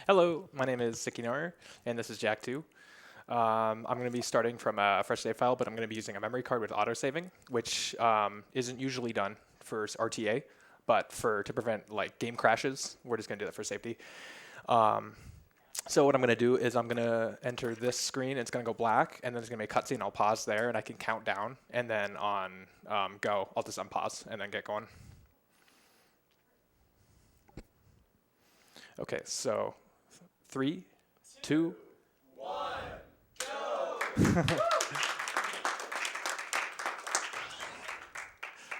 Hello, my name is Sickynar, and this is Jack 2. I'm going to be starting from a fresh save file, but I'm going to be using a memory card with autosaving, which isn't usually done for RTA, but to prevent like game crashes, we're just going to do that for safety. So what I'm going to do is I'm going to enter this screen, it's going to go black, and then there's going to be a cutscene. I'll pause there, and I can count down, and then on go, I'll just unpause and then get going. Okay, so 3, 2, 1, go!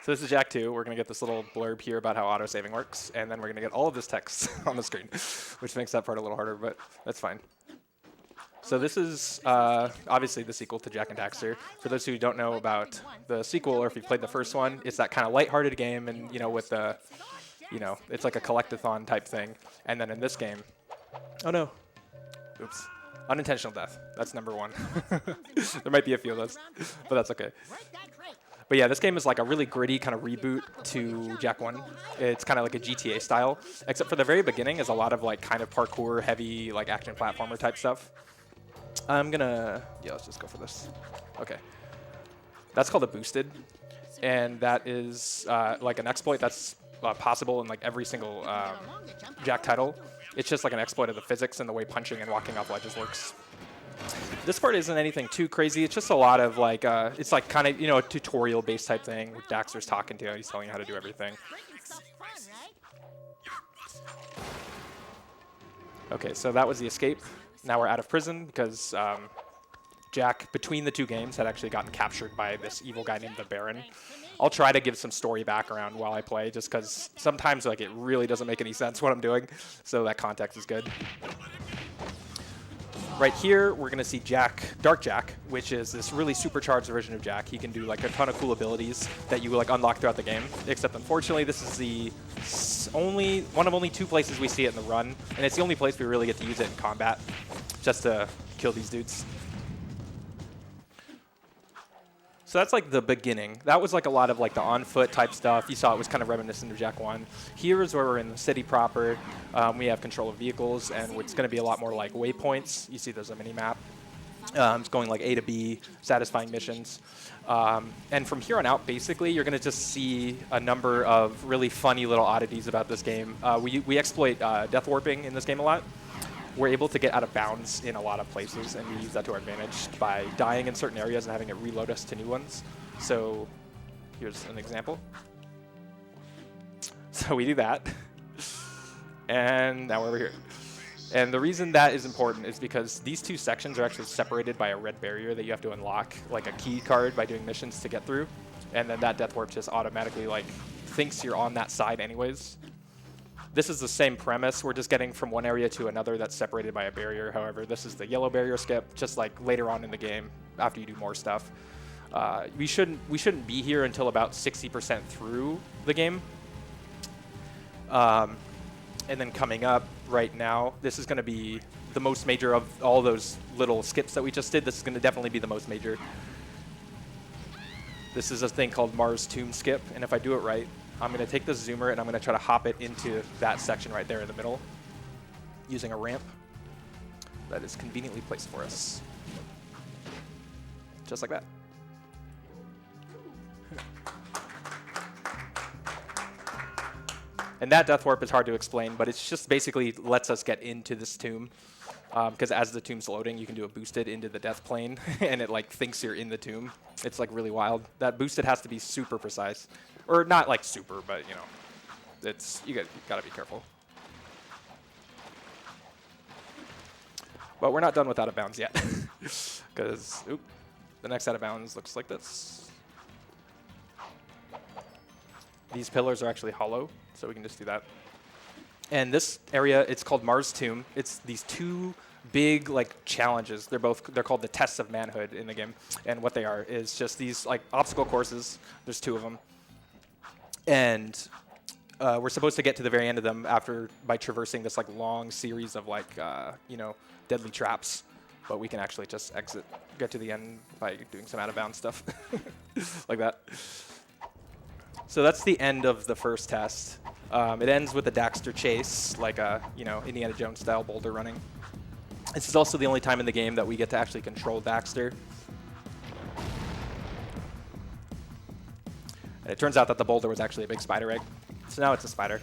So this is Jack 2. We're going to get this little blurb here about how autosaving works, and then we're going to get all of this text on the screen, which makes that part a little harder, but that's fine. So this is obviously the sequel to Jak and Daxter. For those who don't know about the sequel, or if you've played the first one, it's that kind of lighthearted game, and with the, it's like a collectathon type thing. And then in this game, oh no, oops, unintentional death. That's number 1. There might be a few of those, but that's okay. But yeah, this game is like a really gritty kind of reboot to Jak 1. It's kind of like a GTA style, except for the very beginning is a lot of like kind of parkour heavy, like action platformer type stuff. Let's just go for this. Okay. That's called a boosted, and that is like an exploit that's possible in like every single Jak title. It's just like an exploit of the physics and the way punching and walking off ledges works. This part isn't anything too crazy. It's just a lot of like, it's like kind of, a tutorial-based type thing. Daxter's talking to you. He's telling you how to do everything. Okay, so that was the escape. Now we're out of prison because Jak, between the two games, had actually gotten captured by this evil guy named the Baron. I'll try to give some story background while I play, just because sometimes like it really doesn't make any sense what I'm doing, so that context is good. Right here, we're going to see Dark Jak, which is this really supercharged version of Jak. He can do like a ton of cool abilities that you like unlock throughout the game. Except unfortunately, this is the one of only 2 places we see it in the run, and it's the only place we really get to use it in combat, just to kill these dudes. So that's like the beginning. That was like a lot of like the on-foot type stuff. You saw it was kind of reminiscent of Jak 1. Here is where we're in the city proper. We have control of vehicles, and it's going to be a lot more like waypoints. You see there's a mini-map. It's going like A to B, satisfying missions. And from here on out, basically, you're going to just see a number of really funny little oddities about this game. We exploit death warping in this game a lot. We're able to get out of bounds in a lot of places, and we use that to our advantage by dying in certain areas and having it reload us to new ones. So here's an example. So we do that, and now we're over here. And the reason that is important is because these 2 sections are actually separated by a red barrier that you have to unlock, like a key card by doing missions to get through. And then that death warp just automatically like thinks you're on that side anyways. This is the same premise. We're just getting from one area to another that's separated by a barrier. However, this is the yellow barrier skip, just like later on in the game after you do more stuff. We shouldn't be here until about 60% through the game. And then coming up right now, this is going to be the most major of all those little skips that we just did. This is going to definitely be the most major. This is a thing called Mars Tomb skip, and if I do it right, I'm going to take the zoomer and I'm going to try to hop it into that section right there in the middle using a ramp that is conveniently placed for us. Just like that. And that death warp is hard to explain, but it's just basically lets us get into this tomb. Because as the tomb's loading, you can do a boosted into the death plane, and it like thinks you're in the tomb. It's like really wild. That boosted has to be super precise, or not like super, but you gotta be careful. But we're not done with out of bounds yet, because the next out of bounds looks like this. These pillars are actually hollow, so we can just do that. And this area, it's called Mars Tomb. It's these 2 big like challenges. They're called the tests of manhood in the game. And what they are is just these like obstacle courses. There's 2 of them. And we're supposed to get to the very end of them by traversing this like long series of like deadly traps. But we can actually just get to the end by doing some out of bounds stuff like that. So that's the end of the first test. It ends with a Daxter chase, like a Indiana Jones style boulder running. This is also the only time in the game that we get to actually control Daxter. And it turns out that the boulder was actually a big spider egg. So now it's a spider.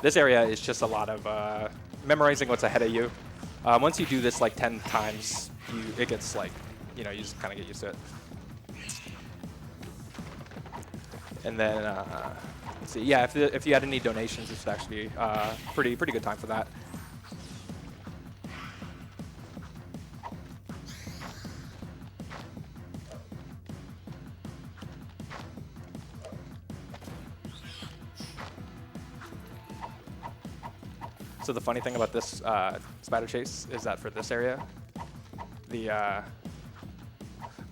This area is just a lot of memorizing what's ahead of you. Once you do this like 10 times, it gets like, you just kind of get used to it. And then, let's see, yeah, if you had any donations, this would actually be pretty good time for that. So the funny thing about this spider chase is that for this area,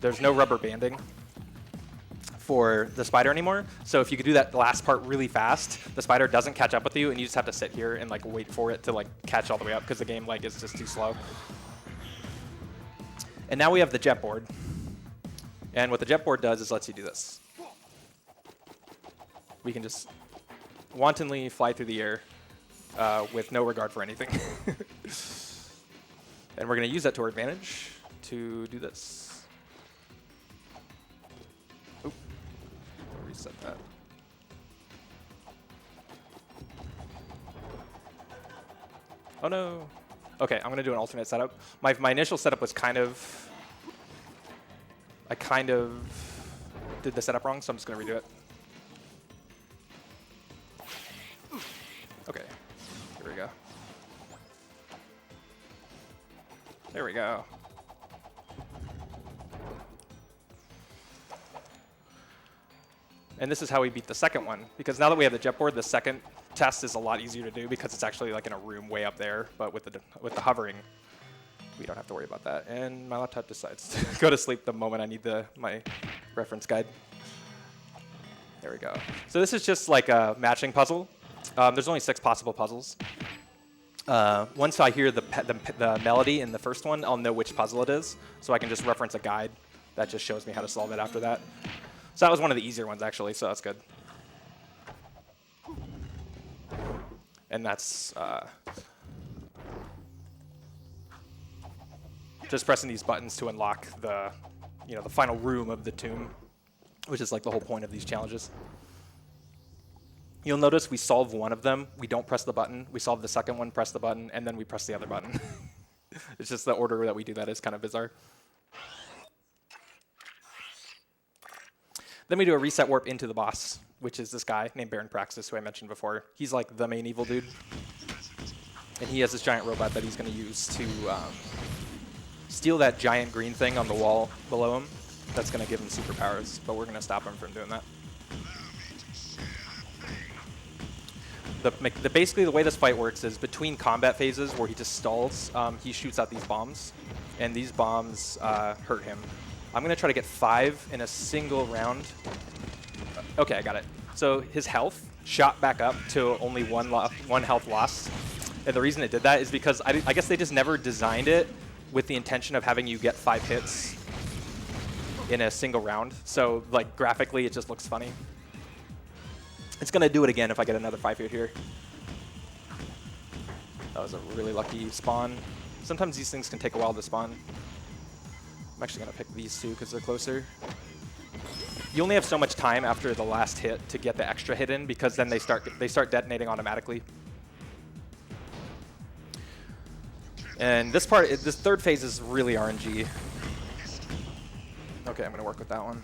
there's no rubber banding for the spider anymore. So if you could do that last part really fast, the spider doesn't catch up with you, and you just have to sit here and like wait for it to like catch all the way up because the game like is just too slow. And now we have the jet board. And what the jet board does is lets you do this. We can just wantonly fly through the air with no regard for anything. And we're going to use that to our advantage to do this. Oop. I'll reset that. Oh no. Okay, I'm going to do an alternate setup. My initial setup was I kind of did the setup wrong, so I'm just going to redo it. Okay. Here we go. There we go. And this is how we beat the second one, because now that we have the jet board, the second test is a lot easier to do because it's actually like in a room way up there, but with the hovering, we don't have to worry about that. And my laptop decides to go to sleep the moment I need my reference guide. There we go. So this is just like a matching puzzle. There's only 6 possible puzzles. Once I hear the melody in the first one, I'll know which puzzle it is, so I can just reference a guide that just shows me how to solve it after that. So that was one of the easier ones, actually, so that's good. And that's just pressing these buttons to unlock the final room of the tomb, which is like the whole point of these challenges. You'll notice we solve one of them, we don't press the button. We solve the second one, press the button, and then we press the other button. It's just the order that we do that is kind of bizarre. Then we do a reset warp into the boss, which is this guy named Baron Praxis, who I mentioned before. He's like the main evil dude. And he has this giant robot that he's going to use to steal that giant green thing on the wall below him. That's going to give him superpowers, but we're going to stop him from doing that. Basically, the way this fight works is between combat phases where he just stalls, he shoots out these bombs, and these bombs hurt him. I'm going to try to get 5 in a single round. Okay, I got it. So his health shot back up to only one health loss. And the reason it did that is because I guess they just never designed it with the intention of having you get 5 hits in a single round. So like graphically, it just looks funny. It's going to do it again if I get another 5 hit here. That was a really lucky spawn. Sometimes these things can take a while to spawn. I'm actually going to pick these two because they're closer. You only have so much time after the last hit to get the extra hit in, because then they start detonating automatically. And this third phase is really RNG. Okay, I'm going to work with that one.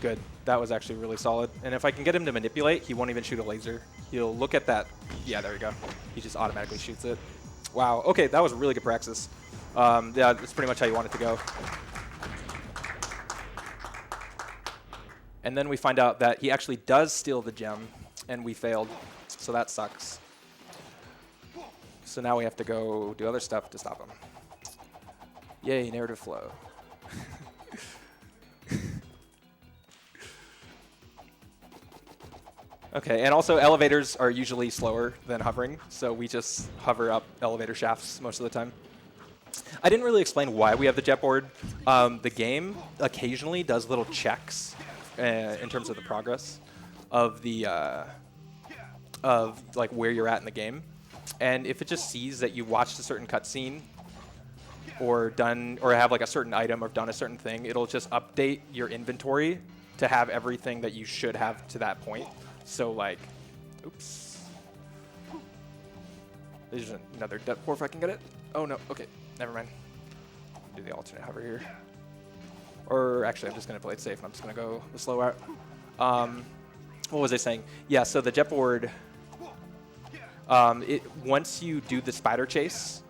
Good. That was actually really solid. And if I can get him to manipulate, he won't even shoot a laser. He'll look at that. Yeah, there you go. He just automatically shoots it. Wow. Okay, that was really good praxis. Yeah, that's pretty much how you want it to go. And then we find out that he actually does steal the gem, and we failed. So that sucks. So now we have to go do other stuff to stop him. Yay, narrative flow. Okay, and also elevators are usually slower than hovering, so we just hover up elevator shafts most of the time. I didn't really explain why we have the jet board. The game occasionally does little checks in terms of the progress of the of like where you're at in the game, and if it just sees that you watched a certain cutscene or have like a certain item or done a certain thing, it'll just update your inventory to have everything that you should have to that point. So like, oops, there's another depth port if I can get it. Oh no, okay, never mind. Do the alternate hover here. Or actually, I'm just gonna play it safe and I'm just gonna go the slow route. What was I saying? Yeah, so the jet board, once you do the spider chase,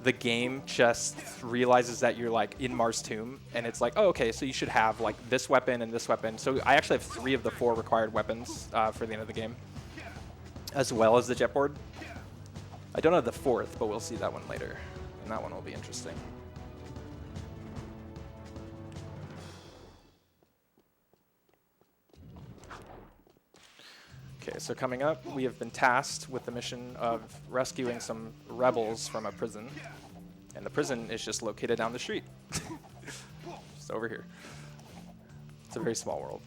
the game just realizes that you're like in Mars Tomb, and it's like, oh, okay, so you should have like this weapon and this weapon. So I actually have 3 of the 4 required weapons for the end of the game, as well as the jet board. I don't have the 4th, but we'll see that one later, and that one will be interesting. Okay, so coming up, we have been tasked with the mission of rescuing some rebels from a prison. And the prison is just located down the street. Just over here. It's a very small world.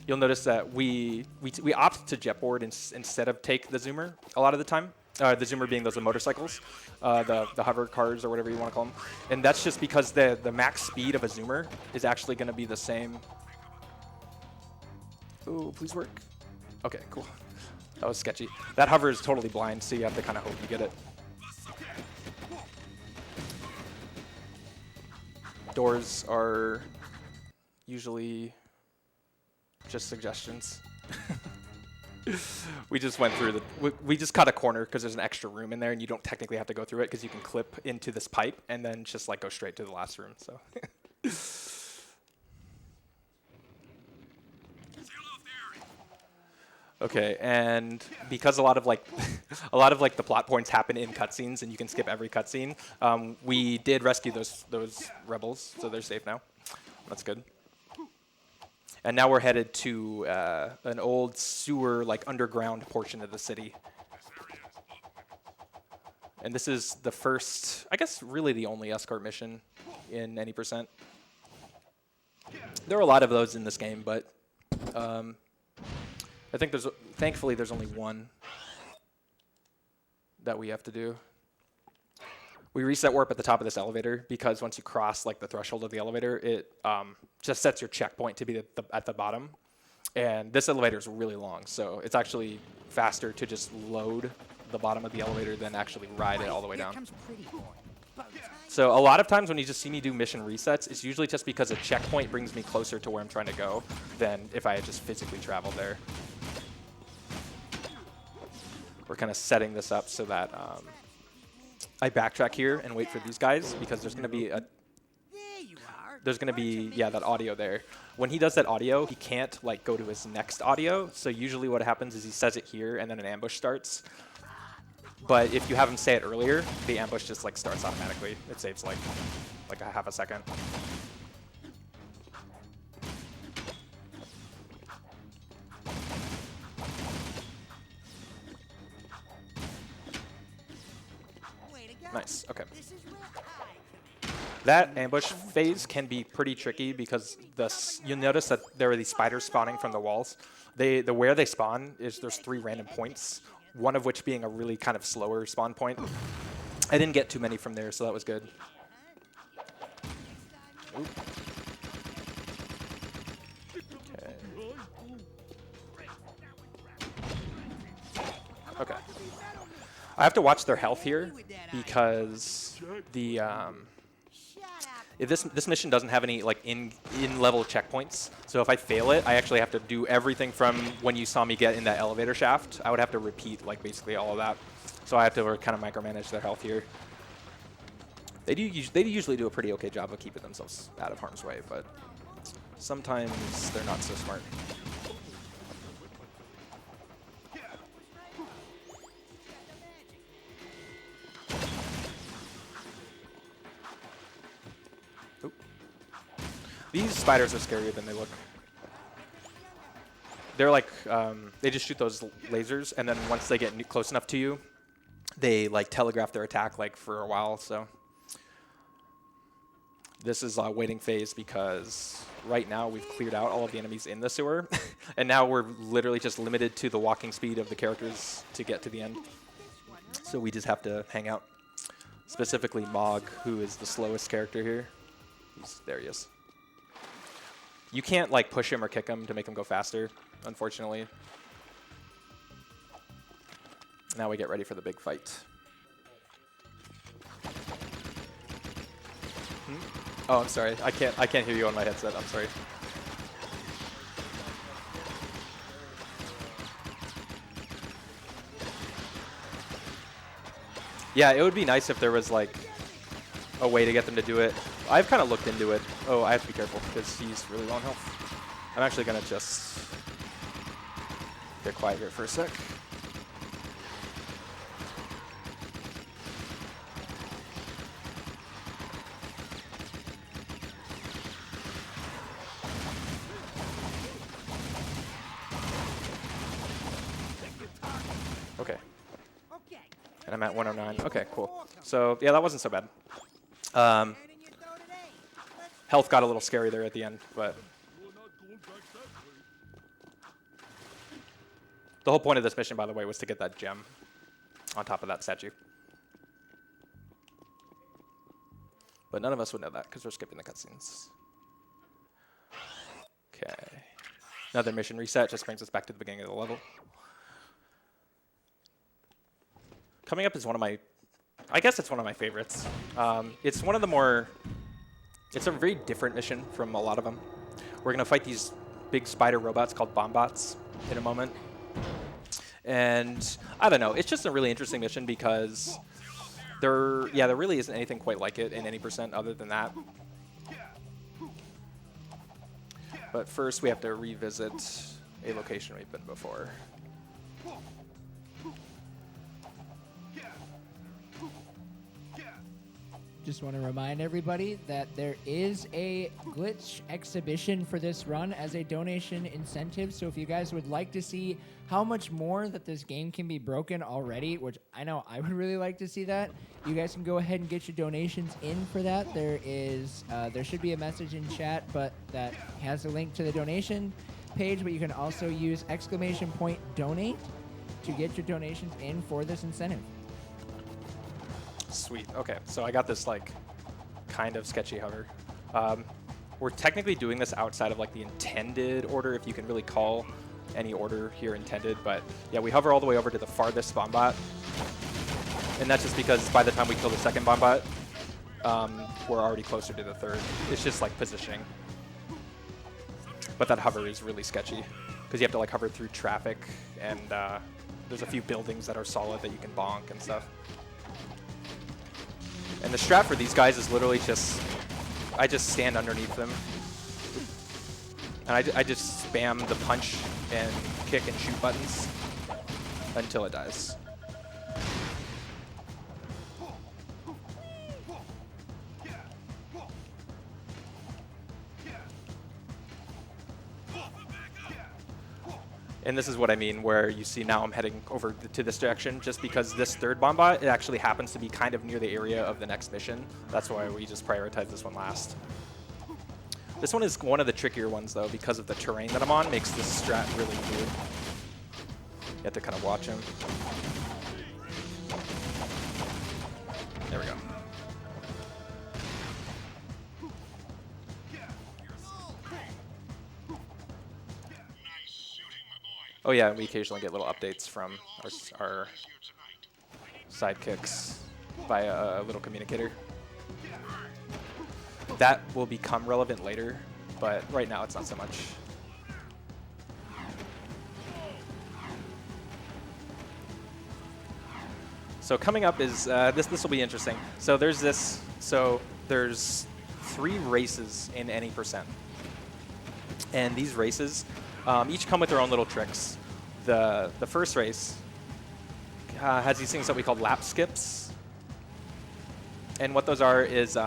You'll notice that we opt to jetboard instead of take the zoomer a lot of the time. The zoomer being those motorcycles, the hover cars or whatever you want to call them. And that's just because the max speed of a zoomer is actually going to be the same. Ooh, please work. Okay, cool. That was sketchy. That hover is totally blind, so you have to kind of hope you get it. Doors are usually just suggestions. We just went through we just cut a corner because there's an extra room in there, and you don't technically have to go through it because you can clip into this pipe and then just like go straight to the last room. So. Okay, and because a lot of like the plot points happen in cutscenes, and you can skip every cutscene, we did rescue those rebels, so they're safe now. That's good. And now we're headed to an old sewer, like underground portion of the city. And this is the first, I guess, really the only escort mission in any %. There are a lot of those in this game, but. I think thankfully there's only one that we have to do. We reset warp at the top of this elevator because once you cross like the threshold of the elevator, it just sets your checkpoint to be at the bottom. And this elevator is really long, so it's actually faster to just load the bottom of the elevator than actually ride it all the way down. So a lot of times when you just see me do mission resets, it's usually just because a checkpoint brings me closer to where I'm trying to go than if I had just physically traveled there. We're kind of setting this up so that I backtrack here and wait for these guys because there's going to be that audio there. When he does that audio, he can't like go to his next audio. So usually what happens is he says it here and then an ambush starts. But if you have him say it earlier, the ambush just like starts automatically. It saves like a half a second. Nice, okay. That ambush phase can be pretty tricky because you'll notice that there are these spiders spawning from the walls. Where they spawn is there's 3 random points, one of which being a really kind of slower spawn point. I didn't get too many from there, so that was good. Oop. Okay. I have to watch their health here because this mission doesn't have any like in-level checkpoints. So if I fail it, I actually have to do everything from when you saw me get in that elevator shaft. I would have to repeat like basically all of that. So I have to kind of micromanage their health here. They usually do a pretty okay job of keeping themselves out of harm's way, but sometimes they're not so smart. These spiders are scarier than they look. They're like, they just shoot those lasers, and then once they get close enough to you, they like telegraph their attack like for a while. So this is a waiting phase because right now we've cleared out all of the enemies in the sewer, and now we're literally just limited to the walking speed of the characters to get to the end. So we just have to hang out. Specifically Mog, who is the slowest character here. There he is. You can't like push him or kick him to make him go faster, unfortunately. Now we get ready for the big fight. Oh, I'm sorry. I can't hear you on my headset. I'm sorry. Yeah, it would be nice if there was like a way to get them to do it. I've kind of looked into it. Oh, I have to be careful because he's really low on health. I'm actually gonna just get quiet here for a sec. Okay. And I'm at 109. Okay, cool. So yeah, that wasn't so bad. Health got a little scary there at the end, but the whole point of this mission, by the way, was to get that gem on top of that statue. But none of us would know that because we're skipping the cutscenes. Okay. Another mission reset just brings us back to the beginning of the level. Coming up is one of my, I guess it's one of my favorites. It's one of the more, it's a very different mission from a lot of them. We're going to fight these big spider robots called Bombots in a moment. And I don't know, it's just a really interesting mission because there really isn't anything quite like it in any percent other than that. But first we have to revisit a location we've been before. Just want to remind everybody that there is a glitch exhibition for this run as a donation incentive. So if you guys would like to see how much more that this game can be broken already, which I know I would really like to see that, you guys can go ahead and get your donations in for that. There should be a message in chat, but that has a link to the donation page, but you can also use !donate to get your donations in for this incentive. Sweet. Okay, so I got this like kind of sketchy hover. We're technically doing this outside of like the intended order, if you can really call any order here intended. But yeah, we hover all the way over to the farthest bombot, and that's just because by the time we kill the second bombot, we're already closer to the third. It's just like positioning. But that hover is really sketchy because you have to like hover through traffic, and there's a few buildings that are solid that you can bonk and stuff. And the strat for these guys is literally just, I just stand underneath them. And I just spam the punch and kick and shoot buttons until it dies. And this is what I mean, where you see now I'm heading over to this direction just because this third bombot, it actually happens to be kind of near the area of the next mission. That's why we just prioritize this one last. This one is one of the trickier ones, though, because of the terrain that I'm on, makes this strat really weird. You have to kind of watch him. There we go. Oh yeah, we occasionally get little updates from our sidekicks via a little communicator. That will become relevant later, but right now it's not so much. So coming up is, this will be interesting. So there's this, there's 3 races in any percent. And these races each come with their own little tricks. The first race has these things that we call lap skips. And what those are is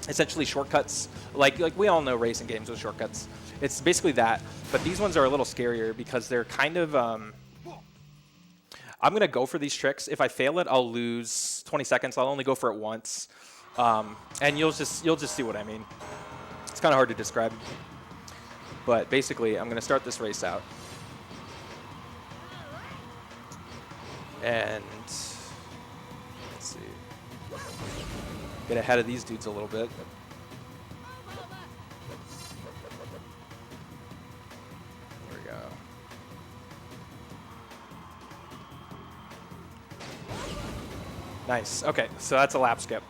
essentially shortcuts. Like we all know racing games with shortcuts. It's basically that. But these ones are a little scarier because they're kind of, I'm going to go for these tricks. If I fail it, I'll lose 20 seconds. I'll only go for it once. And you'll just see what I mean. It's kind of hard to describe. But basically, I'm going to start this race out. And let's see. Get ahead of these dudes a little bit. There we go. Nice. Okay, so that's a lap skip.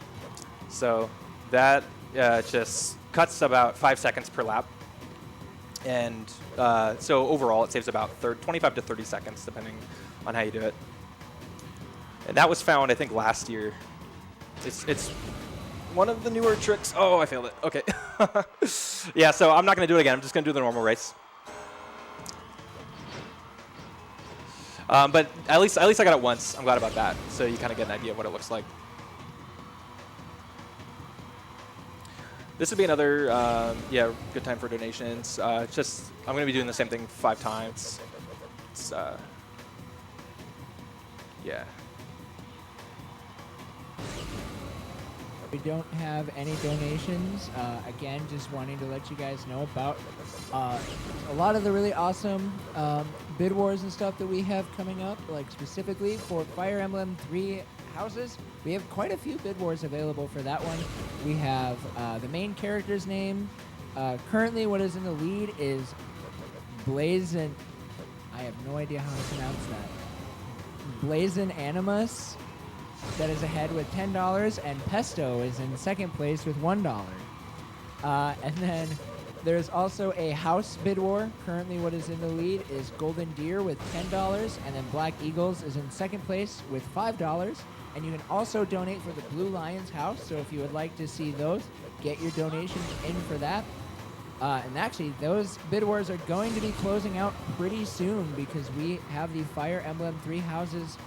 So that just cuts about 5 seconds per lap. And so overall, it saves about 25 to 30 seconds, depending on how you do it. And that was found, I think, last year. It's one of the newer tricks. Oh, I failed it. Okay. Yeah, so I'm not going to do it again. I'm just going to do the normal race. But at least I got it once. I'm glad about that. So you kind of get an idea of what it looks like. This would be another good time for donations. I'm going to be doing the same thing 5 times. It's yeah. We don't have any donations. Again, just wanting to let you guys know about a lot of the really awesome bid wars and stuff that we have coming up, like specifically for Fire Emblem 3 houses. We have quite a few bid wars available for that one. We have the main character's name. Currently, what is in the lead is Blazin. I have no idea how to pronounce that. Blazin Animus. That is ahead with $10, and Pesto is in second place with $1. And then there's also a house bid war. Currently what is in the lead is Golden Deer with $10, and then Black Eagles is in second place with $5. And you can also donate for the Blue Lions house, so if you would like to see those, get your donations in for that. And actually, those bid wars are going to be closing out pretty soon because we have the Fire Emblem 3 houses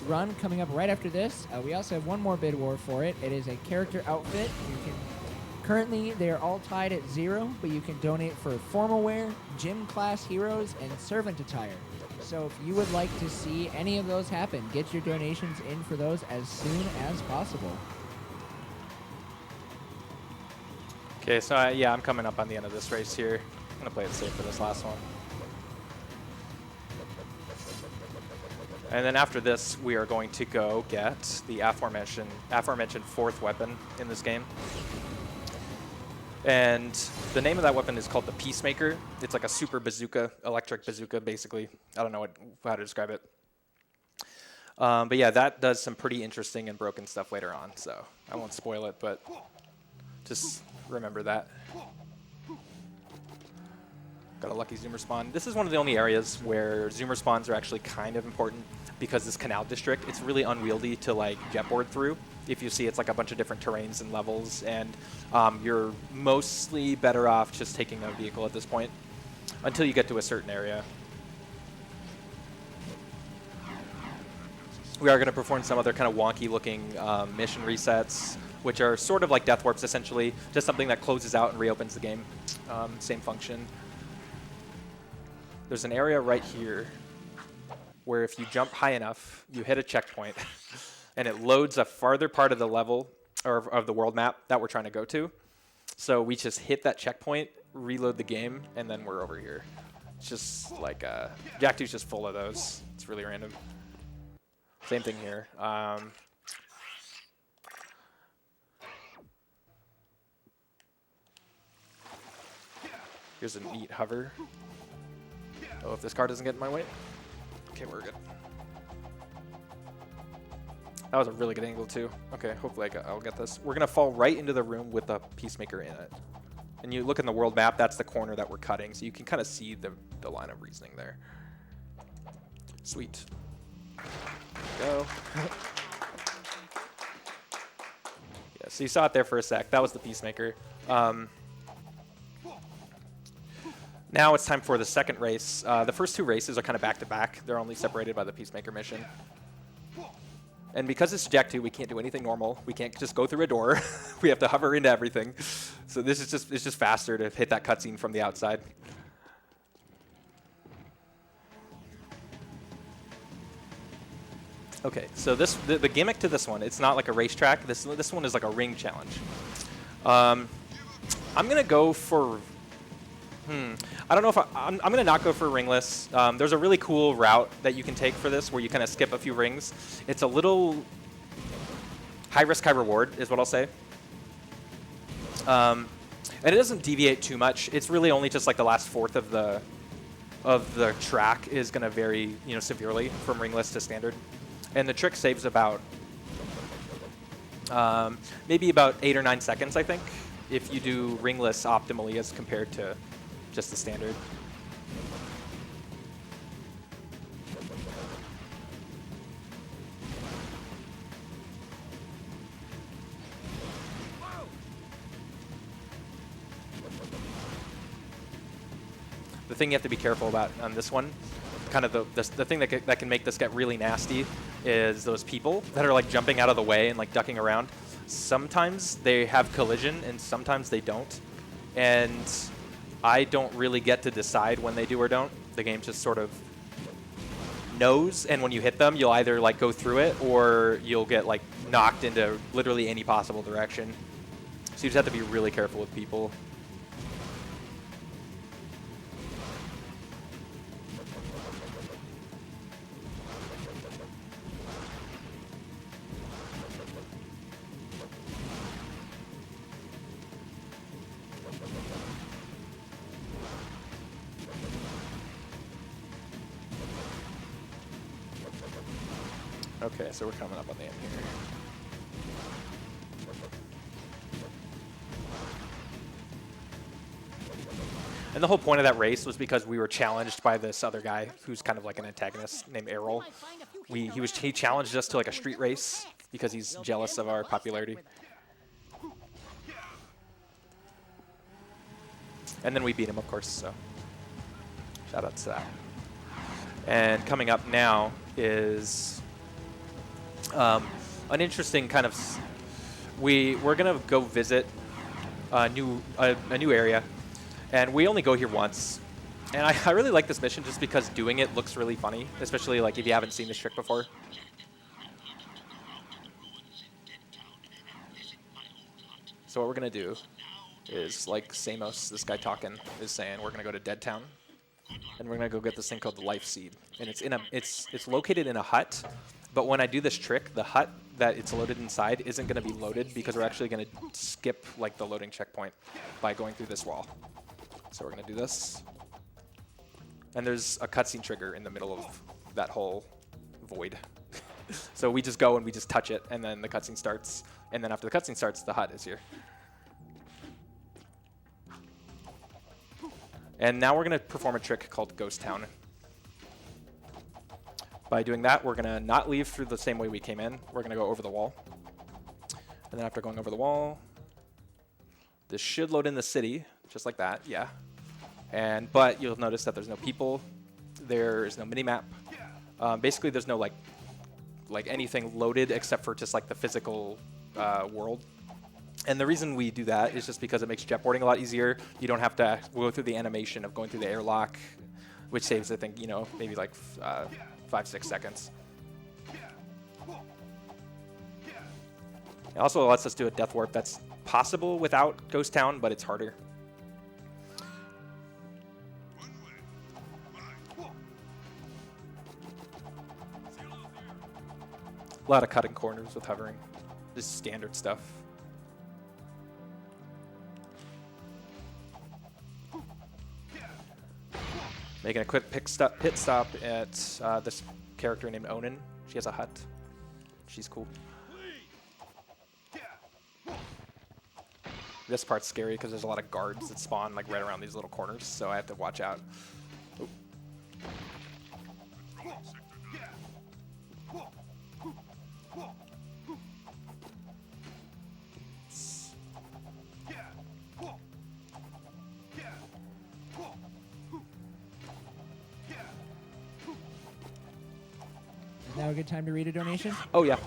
run coming up right after this. We also have one more bid war for it. It is a character outfit. Currently, they are all tied at 0, but you can donate for formal wear, gym class heroes, and servant attire. So if you would like to see any of those happen, get your donations in for those as soon as possible. Okay, so yeah, I'm coming up on the end of this race here. I'm going to play it safe for this last one. And then after this, we are going to go get the aforementioned 4th weapon in this game. And the name of that weapon is called the Peacemaker. It's like a super bazooka, electric bazooka, basically. I don't know how to describe it. But yeah, that does some pretty interesting and broken stuff later on. So I won't spoil it, but just remember that. Got a lucky Zoomer spawn. This is one of the only areas where Zoomer spawns are actually kind of important because this canal district, it's really unwieldy to like jetboard through. If you see, it's like a bunch of different terrains and levels, and you're mostly better off just taking a vehicle at this point until you get to a certain area. We are going to perform some other kind of wonky looking mission resets, which are sort of like death warps essentially, just something that closes out and reopens the game. Same function. There's an area right here where if you jump high enough, you hit a checkpoint, and it loads a farther part of the level, or of the world map that we're trying to go to. So we just hit that checkpoint, reload the game, and then we're over here. It's just like, Jak 2's just full of those. It's really random. Same thing here. Here's a neat hover. Oh, if this car doesn't get in my way. Okay, we're good. That was a really good angle, too. Okay, hopefully I'll get this. We're going to fall right into the room with the Peacemaker in it. And you look in the world map, that's the corner that we're cutting, so you can kind of see the line of reasoning there. Sweet. Go. Yeah, so you saw it there for a sec. That was the Peacemaker. Now it's time for the second race. The first 2 races are kind of back-to-back. They're only separated by the Peacemaker mission. And because it's Jak 2, we can't do anything normal. We can't just go through a door. We have to hover into everything. So this is it's just faster to hit that cutscene from the outside. Okay, so the gimmick to this one, it's not like a racetrack. This one is like a ring challenge. I'm gonna go for. I don't know if I'm gonna not go for ringless. There's a really cool route that you can take for this, where you kind of skip a few rings. It's a little high risk, high reward, is what I'll say. And it doesn't deviate too much. It's really only just like the last fourth of the track is gonna vary, severely from ringless to standard. And the trick saves about maybe about 8 or 9 seconds, I think, if you do ringless optimally as compared to just the standard. The thing you have to be careful about on this one, kind of the thing that can make this get really nasty, is those people that are like jumping out of the way and like ducking around. Sometimes they have collision and sometimes they don't. And I don't really get to decide when they do or don't. The game just sort of knows, and when you hit them, you'll either like go through it or you'll get like knocked into literally any possible direction. So you just have to be really careful with people. Okay, so we're coming up on the end here. And the whole point of that race was because we were challenged by this other guy who's kind of like an antagonist named Errol. He challenged us to like a street race because he's jealous of our popularity. And then we beat him, of course, so shout out to that. And coming up now is an interesting kind of. We're gonna go visit a new area, and we only go here once. And I really like this mission just because doing it looks really funny, especially like if you haven't seen this trick before. So what we're gonna do is, like Samos, this guy talking, is saying, we're gonna go to Dead Town, and we're gonna go get this thing called the Life Seed, and it's located in a hut. But when I do this trick, the hut that it's loaded inside isn't going to be loaded because we're actually going to skip like the loading checkpoint by going through this wall. So we're going to do this. And there's a cutscene trigger in the middle of that whole void. So we just go and we just touch it, and then the cutscene starts. And then after the cutscene starts, the hut is here. And now we're going to perform a trick called Ghost Town. By doing that, we're going to not leave through the same way we came in. We're going to go over the wall. And then after going over the wall, this should load in the city, just like that, yeah. But you'll notice that there's no people. There's no minimap. Basically, there's no like anything loaded except for just like the physical world. And the reason we do that is just because it makes jetboarding a lot easier. You don't have to go through the animation of going through the airlock, which saves, I think, maybe like 5-6 seconds. It also lets us do a death warp that's possible without Ghost Town, but it's harder. A lot of cutting corners with hovering. This is standard stuff. Making a quick pit stop at this character named Onan. She has a hut. She's cool. This part's scary because there's a lot of guards that spawn like right around these little corners, so I have to watch out. Ooh. Is now a good time to read a donation? Oh, yeah.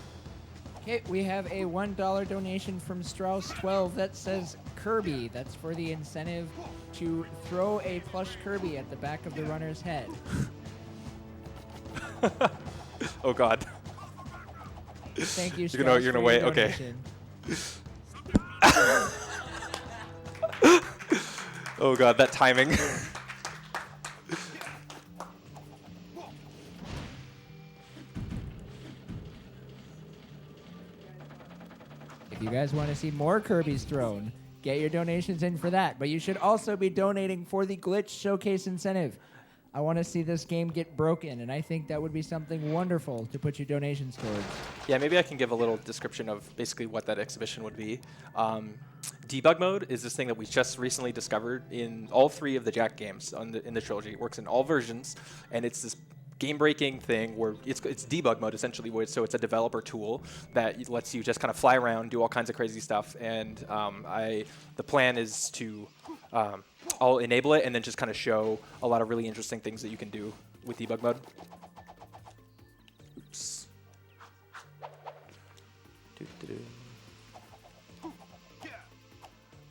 Okay, we have a $1 donation from Strauss12 that says Kirby. That's for the incentive to throw a plush Kirby at the back of the runner's head. Oh, God. Thank you, You're gonna wait. Okay. Oh god, that timing. If you guys want to see more Kirby's thrown, get your donations in for that. But you should also be donating for the Glitch Showcase incentive. I want to see this game get broken, and I think that would be something wonderful to put your donations towards. Yeah, maybe I can give a little description of basically what that exhibition would be. Debug mode is this thing that we just recently discovered in all 3 of the Jack games in the trilogy. It works in all versions, and it's this game-breaking thing where it's debug mode essentially. So it's a developer tool that lets you just kind of fly around, do all kinds of crazy stuff. And the plan is to I'll enable it and then just kind of show a lot of really interesting things that you can do with debug mode. Oops.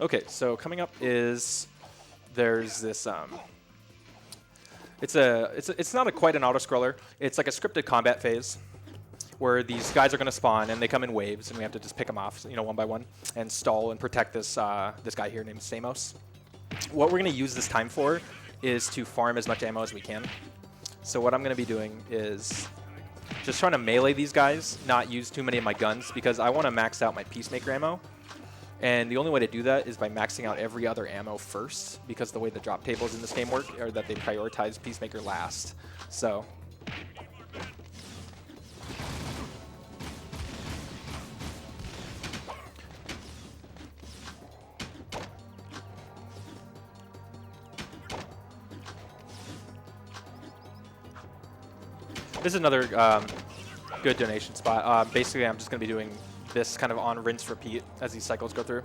Okay, so coming up is there's this. It's not quite an auto-scroller. It's like a scripted combat phase where these guys are going to spawn and they come in waves and we have to just pick them off, one by one, and stall and protect this this guy here named Samos. What we're going to use this time for is to farm as much ammo as we can. So what I'm going to be doing is just trying to melee these guys, not use too many of my guns, because I want to max out my Peacemaker ammo. And the only way to do that is by maxing out every other ammo first, because the way the drop tables in this game work are that they prioritize Peacemaker last. So this is another good donation spot. Basically, I'm just going to be doing this kind of on rinse repeat as these cycles go through.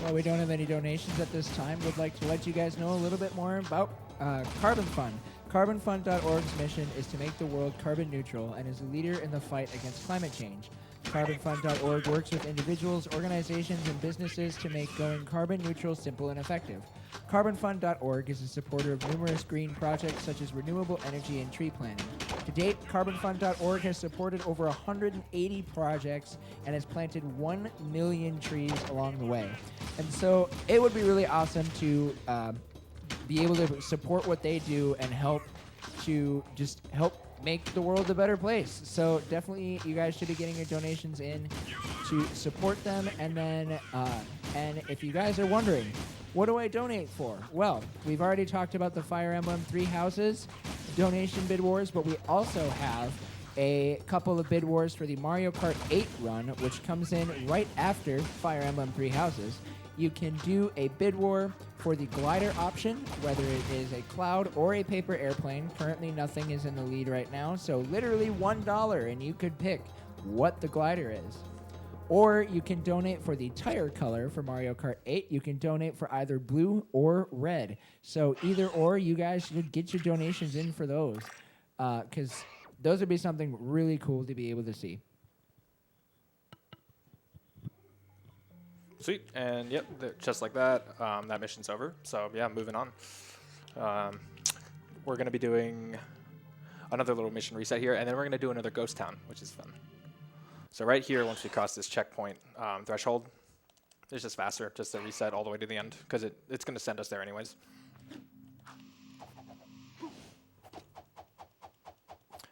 Well, we don't have any donations at this time. Would like to let you guys know a little bit more about Carbon Fund. CarbonFund.org's mission is to make the world carbon neutral and is a leader in the fight against climate change. CarbonFund.org works with individuals, organizations, and businesses to make going carbon neutral simple and effective. CarbonFund.org is a supporter of numerous green projects such as renewable energy and tree planting. To date, CarbonFund.org has supported over 180 projects and has planted 1 million trees along the way. And so it would be really awesome to be able to support what they do and help make the world a better place. So definitely you guys should be getting your donations in to support them. And then and if you guys are wondering, what do I donate for? Well, we've already talked about the Fire Emblem 3 Houses donation bid wars, but we also have a couple of bid wars for the Mario Kart 8 run, which comes in right after Fire Emblem 3 Houses. You can do a bid war for the glider option, whether it is a cloud or a paper airplane. Currently, nothing is in the lead right now, so literally $1, and you could pick what the glider is. Or you can donate for the tire color for Mario Kart 8. You can donate for either blue or red. So either or, you guys should get your donations in for those, because those would be something really cool to be able to see. Sweet, and yep, just like that, that mission's over. So yeah, moving on. We're going to be doing another little mission reset here, and then we're going to do another ghost town, which is fun. So right here, once we cross this checkpoint threshold, it's just faster, just to reset all the way to the end, because it's going to send us there anyways.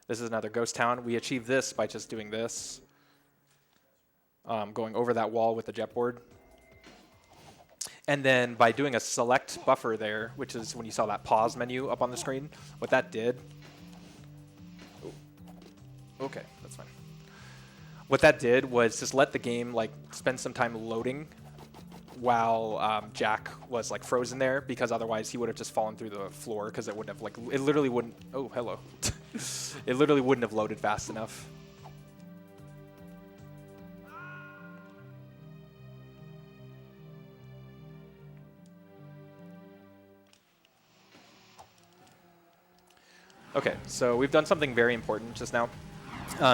This is another ghost town. We achieve this by just doing this, going over that wall with the jetboard. And then by doing a select buffer there, which is when you saw that pause menu up on the screen, what that did... Oh, okay, that's fine. What that did was just let the game spend some time loading while Jack was frozen there, because otherwise he would have just fallen through the floor, because it wouldn't have it literally wouldn't... Oh, hello. It literally wouldn't have loaded fast enough. Okay, so we've done something very important just now.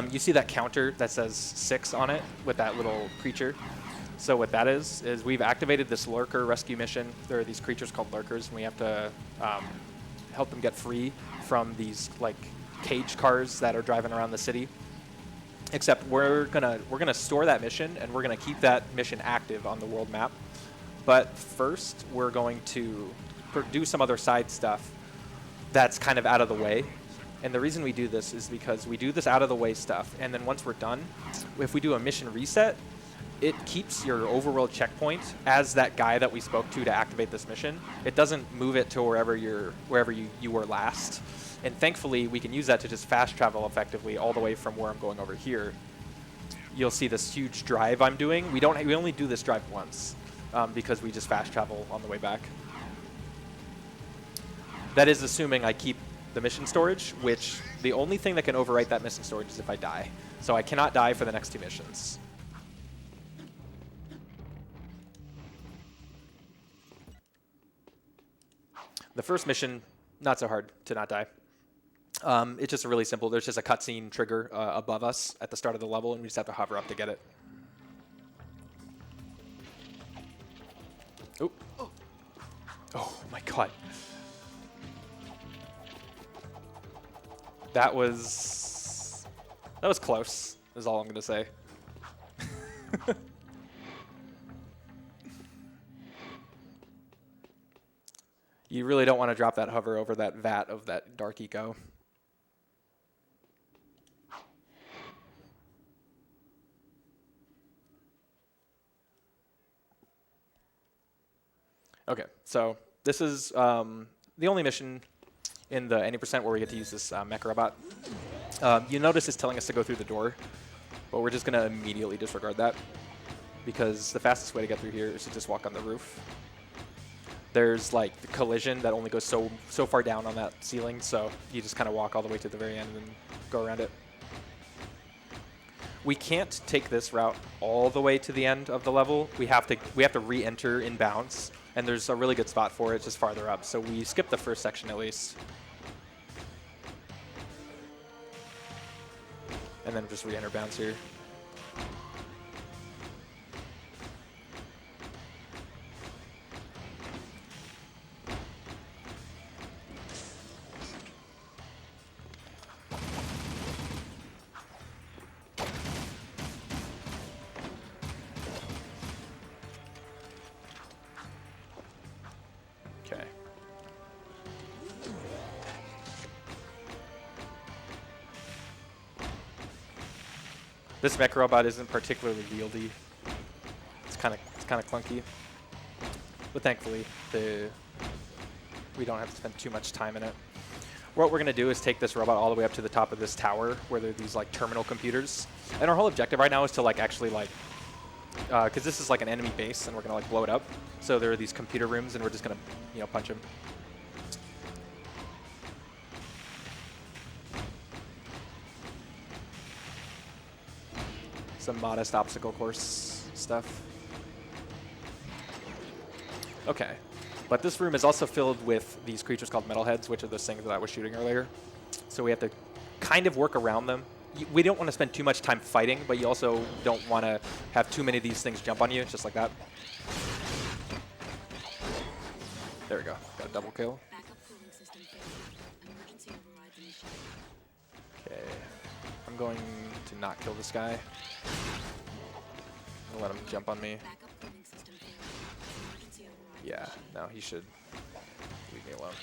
You see that counter that says 6 on it with that little creature. So what that is we've activated this lurker rescue mission. There are these creatures called lurkers, and we have to help them get free from these cage cars that are driving around the city. Except we're gonna store that mission, and we're gonna keep that mission active on the world map. But first, we're going to do some other side stuff that's kind of out of the way. And the reason we do this is because we do this out of the way stuff, and then once we're done, if we do a mission reset, it keeps your overworld checkpoint as that guy that we spoke to activate this mission. It doesn't move it to wherever you were last. And thankfully, we can use that to just fast travel effectively all the way from where I'm going over here. You'll see this huge drive I'm doing. We only do this drive once because we just fast travel on the way back. That is assuming I keep the mission storage, which the only thing that can overwrite that mission storage is if I die. So I cannot die for the next 2 missions. The first mission, not so hard to not die. It's just really simple. There's just a cutscene trigger above us at the start of the level, and we just have to hover up to get it. Oh. Oh my god. That was close, is all I'm going to say. You really don't want to drop that hover over that vat of that dark eco. Okay, so this is the only mission in the any % where we get to use this mech robot. You notice it's telling us to go through the door, but we're just going to immediately disregard that because the fastest way to get through here is to just walk on the roof. There's like the collision that only goes so far down on that ceiling, so you just kind of walk all the way to the very end and go around it. We can't take this route all the way to the end of the level. We have to re-enter inbounds, and there's a really good spot for it just farther up. So we skip the first section at least, and then just re-enter bounds here. This mech robot isn't particularly wieldy. It's kind of clunky, but thankfully we don't have to spend too much time in it. What we're gonna do is take this robot all the way up to the top of this tower where there are these like terminal computers, and our whole objective right now is to like actually like, because this is like an enemy base and we're gonna like blow it up. So there are these computer rooms and we're just gonna punch them. Some modest obstacle course stuff. Okay, but this room is also filled with these creatures called metalheads, which are those things that I was shooting earlier. So we have to kind of work around them. We don't want to spend too much time fighting, but you also don't want to have too many of these things jump on you, just like that. There we go, got a double kill. Okay, I'm going to not kill this guy. I'll let him jump on me. Yeah, no, he should leave me alone.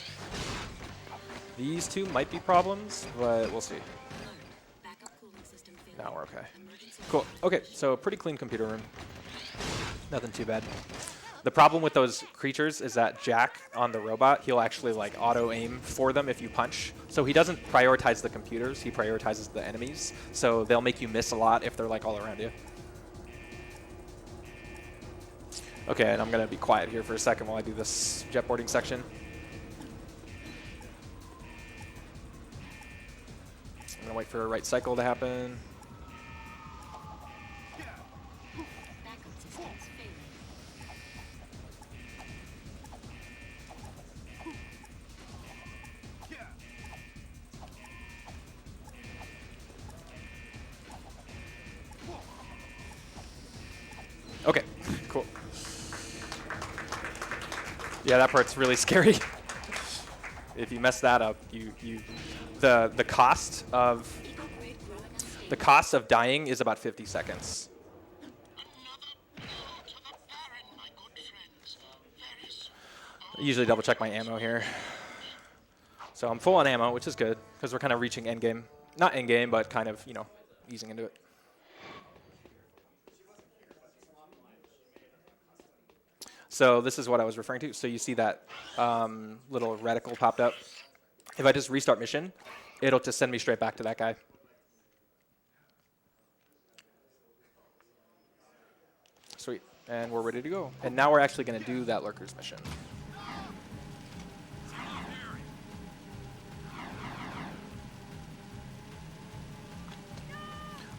These two might be problems, but we'll see. No, we're okay. Cool. Okay, so pretty clean computer room. Nothing too bad. The problem with those creatures is that Jack on the robot, he'll actually like auto-aim for them if you punch. So he doesn't prioritize the computers, he prioritizes the enemies. So they'll make you miss a lot if they're like all around you. Okay, and I'm gonna be quiet here for a second while I do this jetboarding section. I'm gonna wait for a right cycle to happen. Okay, cool. Yeah, that part's really scary. If you mess that up, you the cost of dying is about 50 seconds. I usually double check my ammo here. So I'm full on ammo, which is good because we're kind of reaching end game. Not end game, but kind of, you know, easing into it. So this is what I was referring to. So you see that little reticle popped up. If I just restart mission, it'll just send me straight back to that guy. Sweet. And we're ready to go. And now we're actually going to do that lurkers mission.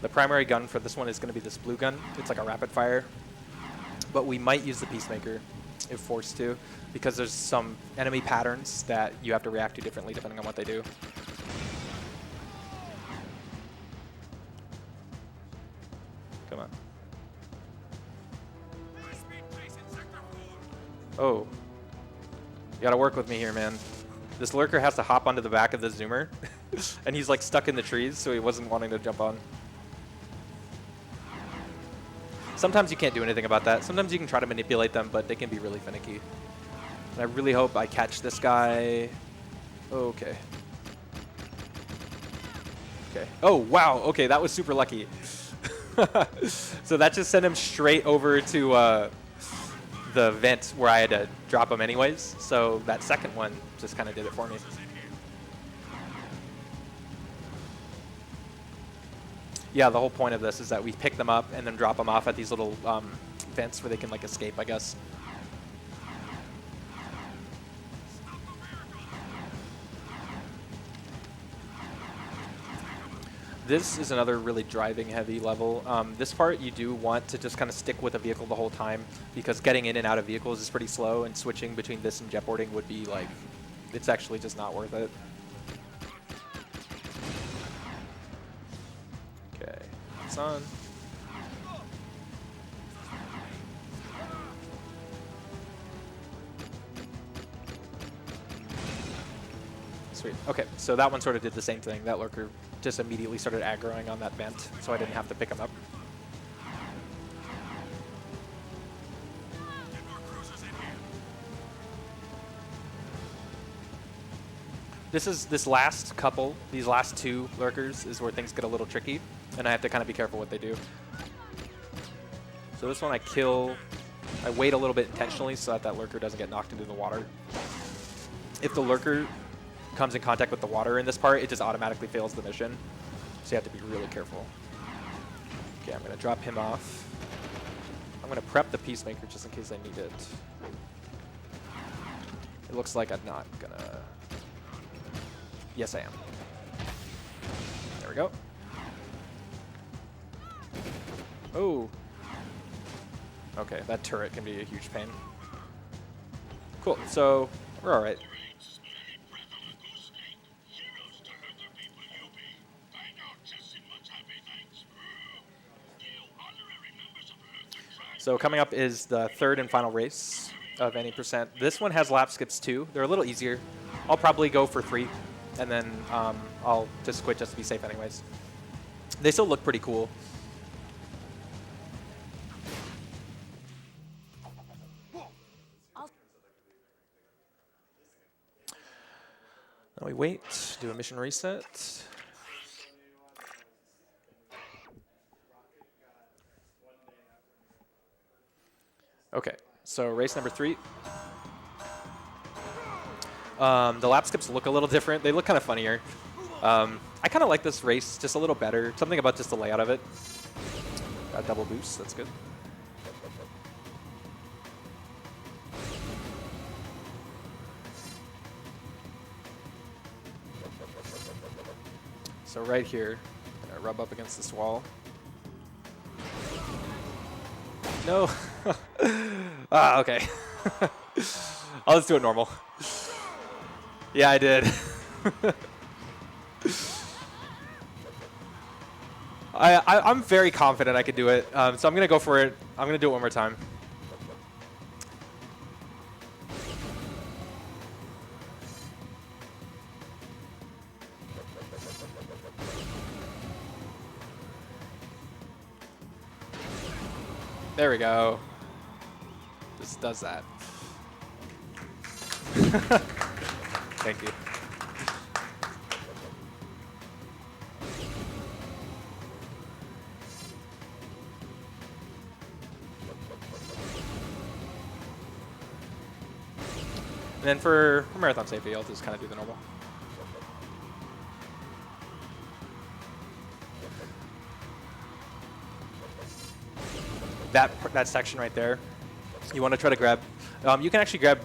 The primary gun for this one is going to be this blue gun. It's like a rapid fire. But we might use the Peacemaker if forced to, because there's some enemy patterns that you have to react to differently depending on what they do. Come on. Oh. You gotta work with me here, man. This lurker has to hop onto the back of the zoomer, and he's like stuck in the trees, so he wasn't wanting to jump on. Sometimes you can't do anything about that. Sometimes you can try to manipulate them, but they can be really finicky. And I really hope I catch this guy. Okay. Okay. Oh, wow. Okay, that was super lucky. So that just sent him straight over to the vent where I had to drop him anyways. So that second one just kind of did it for me. Yeah, the whole point of this is that we pick them up and then drop them off at these little vents where they can like escape, I guess. This is another really driving heavy level. This part you do want to just kind of stick with a vehicle the whole time, because getting in and out of vehicles is pretty slow, and switching between this and jetboarding would be like, it's actually just not worth it. Okay, it's on. Sweet. Okay, so that one sort of did the same thing. That lurker just immediately started aggroing on that vent, so I didn't have to pick him up. This last couple, these last two lurkers is where things get a little tricky, and I have to kind of be careful what they do. So this one I wait a little bit intentionally so that that lurker doesn't get knocked into the water. If the lurker comes in contact with the water in this part, it just automatically fails the mission. So you have to be really careful. Okay, I'm going to drop him off. I'm going to prep the Peacemaker just in case I need it. It looks like I'm not going to... Yes, I am. There we go. Oh. Okay, that turret can be a huge pain. Cool, so we're all right. So coming up is the third and final race of any percent. This one has lap skips too. They're a little easier. I'll probably go for 3, and then I'll just quit just to be safe anyways. They still look pretty cool. Now we wait, do a mission reset. Okay, so race number 3. The lap skips look a little different. They look kind of funnier. I kind of like this race just a little better. Something about just the layout of it. Got double boost, that's good. So right here, I'm gonna rub up against this wall. No. Ah, okay. I'll just do it normal. Yeah, I did. I'm very confident I could do it, so I'm going to go for it. I'm going to do it one more time. There we go. This does that. Thank you. And then for marathon safety, I'll just kind of do the normal. That section right there, you want to try to grab. You can actually grab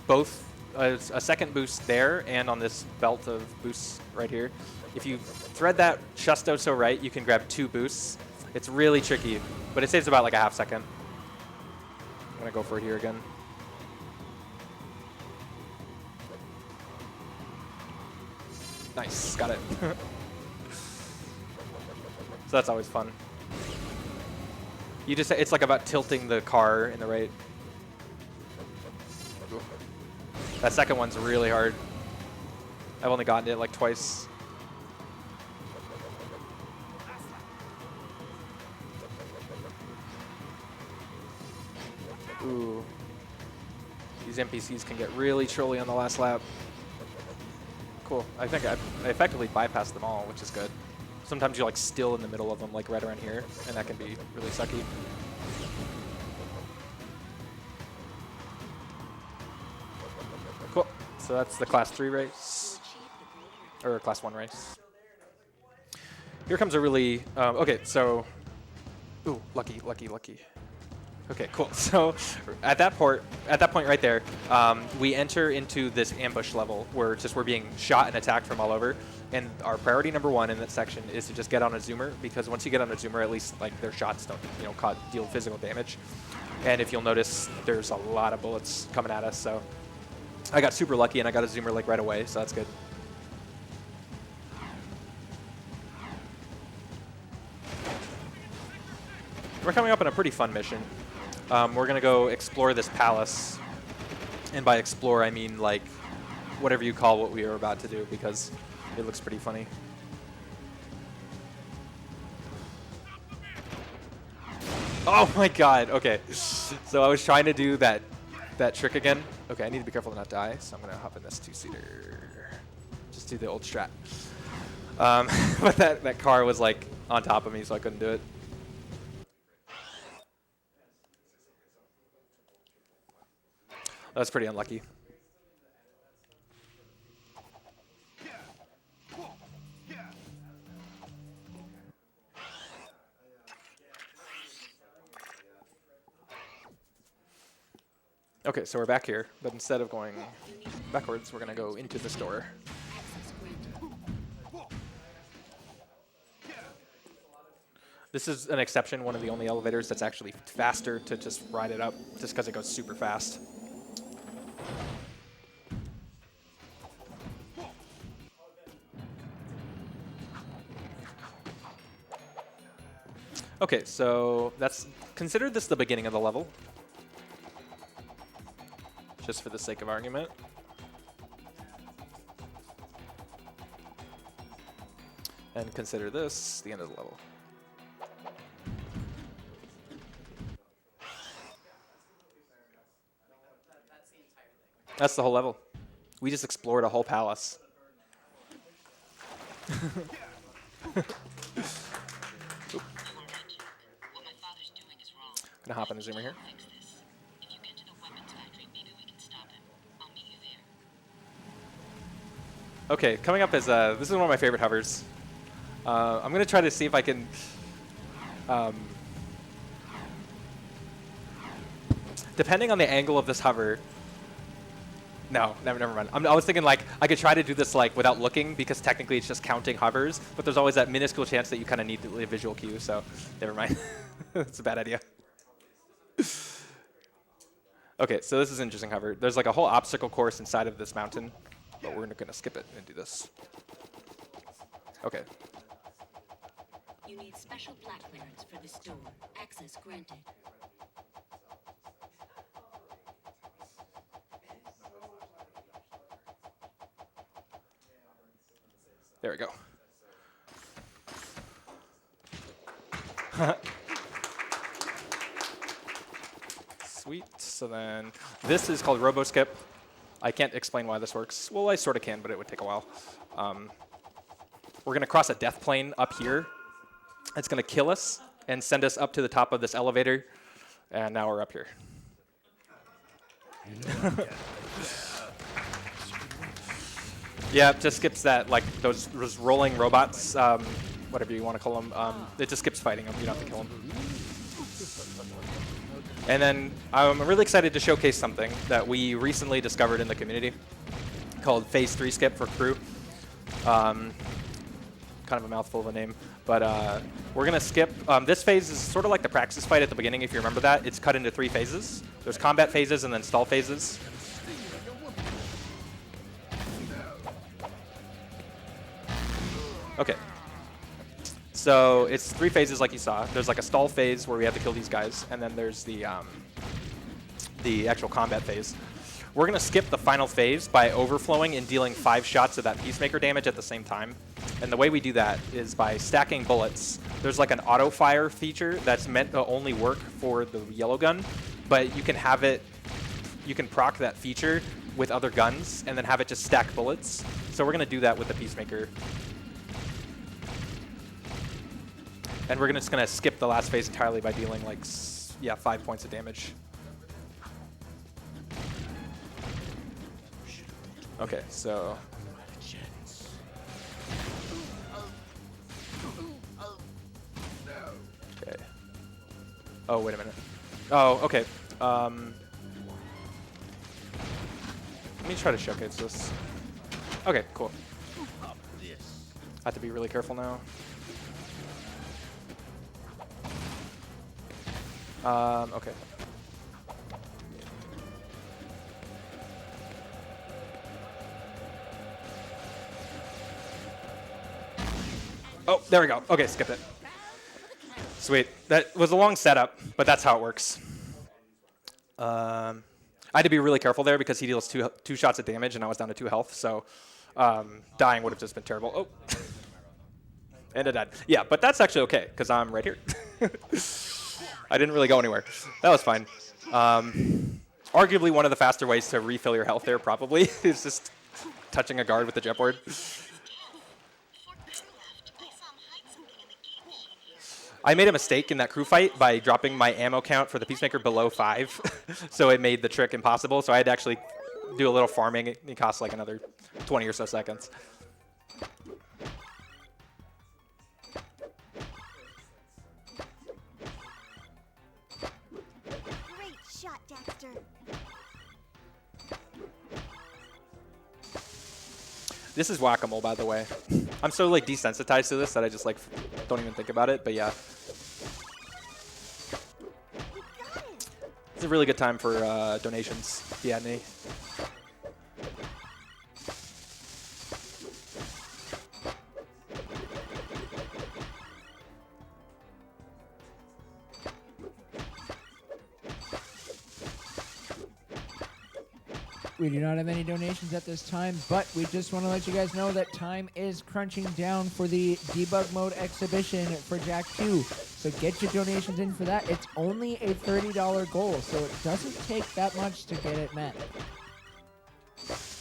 both a second boost there and on this belt of boosts right here. If you thread that just so right, you can grab 2 boosts. It's really tricky, but it saves about like a half second. I'm gonna go for it here again. Nice, got it. So that's always fun. You just, it's like about tilting the car in the right. Ooh. That second one's really hard. I've only gotten it like twice. Ooh. These NPCs can get really trolly on the last lap. Cool. I think I effectively bypassed them all, which is good. Sometimes you're like still in the middle of them, like right around here, and that can be really sucky. Cool. So that's the class 3 race, or class 1 race. Here comes a really, okay, so, ooh, lucky. Okay, cool. So at that point right there, we enter into this ambush level where we're being shot and attacked from all over. And our priority number 1 in that section is to just get on a zoomer, because once you get on a zoomer, at least like their shots don't, deal physical damage. And if you'll notice, there's a lot of bullets coming at us. So I got super lucky and I got a zoomer like right away, so that's good. We're coming up on a pretty fun mission. We're gonna go explore this palace, and by explore I mean like whatever you call what we are about to do, because it looks pretty funny. Oh my god, okay. So I was trying to do that trick again. Okay, I need to be careful to not die, so I'm gonna hop in this 2-seater. Just do the old strat. But that car was like on top of me, so I couldn't do it. That's pretty unlucky. Okay, so we're back here, but instead of going backwards, we're going to go into the store. This is an exception, one of the only elevators that's actually faster to just ride it up, just because it goes super fast. Okay, so consider this the beginning of the level, just for the sake of argument. And consider this the end of the level. That's the whole level. We just explored a whole palace. Gonna hop in the zoomer here. Okay, coming up is this is one of my favorite hovers. I'm gonna try to see if I can. Depending on the angle of this hover. No, never mind. I was thinking like I could try to do this like without looking, because technically it's just counting hovers, but there's always that minuscule chance that you kind of need the visual cue. So never mind. That's a bad idea. Okay, so this is an interesting hover. There's like a whole obstacle course inside of this mountain, but we're gonna skip it and do this. Okay. You need special black clearance for this door. Access granted. There we go. Sweet. So then this is called Robo Skip. I can't explain why this works. Well, I sort of can, but it would take a while. We're going to cross a death plane up here. It's going to kill us and send us up to the top of this elevator. And now we're up here. Yeah, it just skips that, like those rolling robots, whatever you want to call them. It just skips fighting them. You don't have to kill them. And then I'm really excited to showcase something that we recently discovered in the community called Phase 3 Skip for crew. Kind of a mouthful of a name. But we're going to skip. This phase is sort of like the praxis fight at the beginning, if you remember that. It's cut into 3 phases. There's combat phases and then stall phases. Okay. So it's 3 phases like you saw. There's like a stall phase where we have to kill these guys, and then there's the actual combat phase. We're going to skip the final phase by overflowing and dealing 5 shots of that Peacemaker damage at the same time. And the way we do that is by stacking bullets. There's like an auto fire feature that's meant to only work for the yellow gun, but you can have it, you can proc that feature with other guns and then have it just stack bullets. So we're going to do that with the Peacemaker. And we're just going to skip the last phase entirely by dealing like, 5 points of damage. Okay, so. Okay. Oh, wait a minute. Oh, okay. Let me try to showcase this. Okay, cool. I have to be really careful now. Okay. Oh, there we go. Okay, skip it. Sweet. That was a long setup, but that's how it works. I had to be really careful there because he deals two shots of damage, and I was down to 2 health, so dying would have just been terrible. Oh. And it died. Yeah, but that's actually okay, because I'm right here. I didn't really go anywhere. That was fine. Arguably one of the faster ways to refill your health there probably is just touching a guard with the jetboard. I made a mistake in that crew fight by dropping my ammo count for the Peacemaker below 5, so it made the trick impossible. So I had to actually do a little farming. It cost like another 20 or so seconds. Great shot, Dexter. This is whack-a-mole, by the way. I'm so like desensitized to this that I just like don't even think about it. But yeah, it's a really good time for donations. If you had any. We do not have any donations at this time, but we just want to let you guys know that time is crunching down for the debug mode exhibition for Jack 2. So get your donations in for that. It's only a $30 goal, so it doesn't take that much to get it met.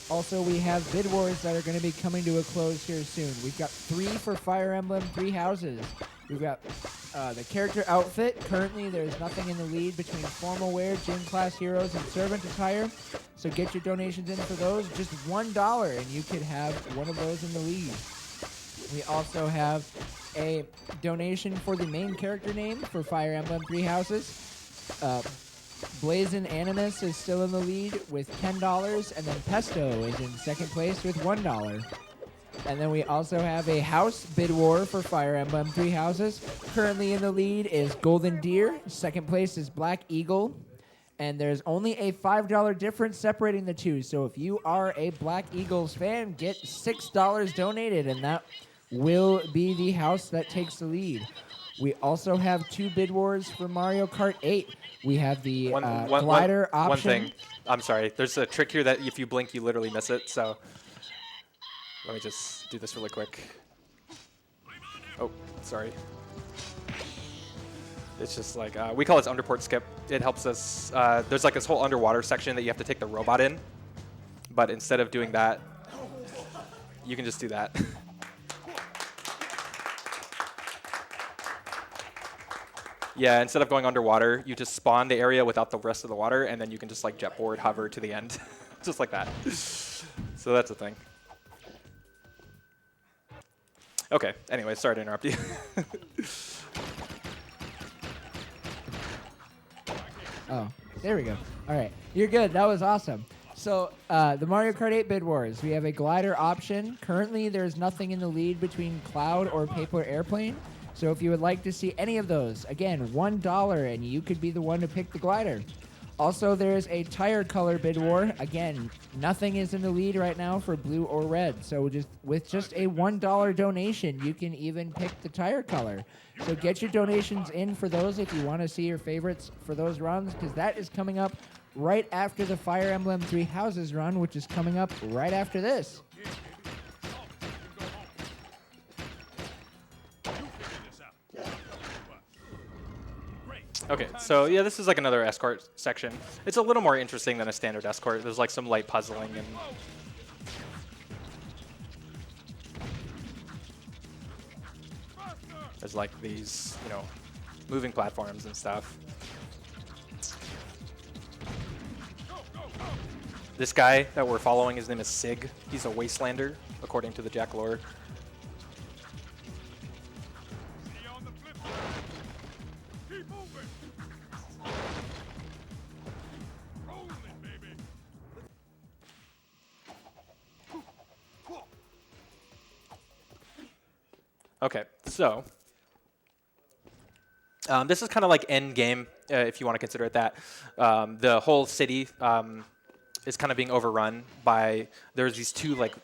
Also, we have bid wars that are going to be coming to a close here soon. We've got 3 for Fire Emblem 3 Houses. We've got the character outfit. Currently, there's nothing in the lead between formal wear, gym class heroes, and servant attire. So get your donations in for those. Just $1, and you could have one of those in the lead. We also have a donation for the main character name for Fire Emblem 3 Houses. Blazon Animus is still in the lead with $10, and then Pesto is in second place with $1. And then we also have a house bid war for Fire Emblem 3 Houses. Currently in the lead is Golden Deer. Second place is Black Eagle. And there's only a $5 difference separating the two. So if you are a Black Eagles fan, get $6 donated, and that will be the house that takes the lead. We also have 2 bid wars for Mario Kart 8. We have the glider option. One thing. I'm sorry. There's a trick here that if you blink, you literally miss it. So let me just do this really quick. Oh, sorry. It's just like, we call this underport skip. It helps us, there's like this whole underwater section that you have to take the robot in. But instead of doing that, you can just do that. Yeah, instead of going underwater, you just spawn the area without the rest of the water, and then you can just like jetboard hover to the end. Just like that. So that's a thing. Okay, anyway, sorry to interrupt you. Oh, there we go. All right, you're good. That was awesome. So the Mario Kart 8 Bid Wars, we have a glider option. Currently, there's nothing in the lead between Cloud or Paper Airplane. So if you would like to see any of those, again, $1, and you could be the one to pick the glider. Also, there's a tire color bid war. Again, nothing is in the lead right now for blue or red. So with just a $1 donation, you can even pick the tire color. So get your donations in for those if you want to see your favorites for those runs, because that is coming up right after the Fire Emblem Three Houses run, which is coming up right after this. Okay, so yeah, this is like another escort section. It's a little more interesting than a standard escort. There's like some light puzzling and there's like these, you know, moving platforms and stuff. This guy that we're following, his name is Sig. He's a wastelander, according to the Jack lore. Okay, so this is kind of like end game, if you want to consider it that. The whole city is kind of being overrun by, there's these two like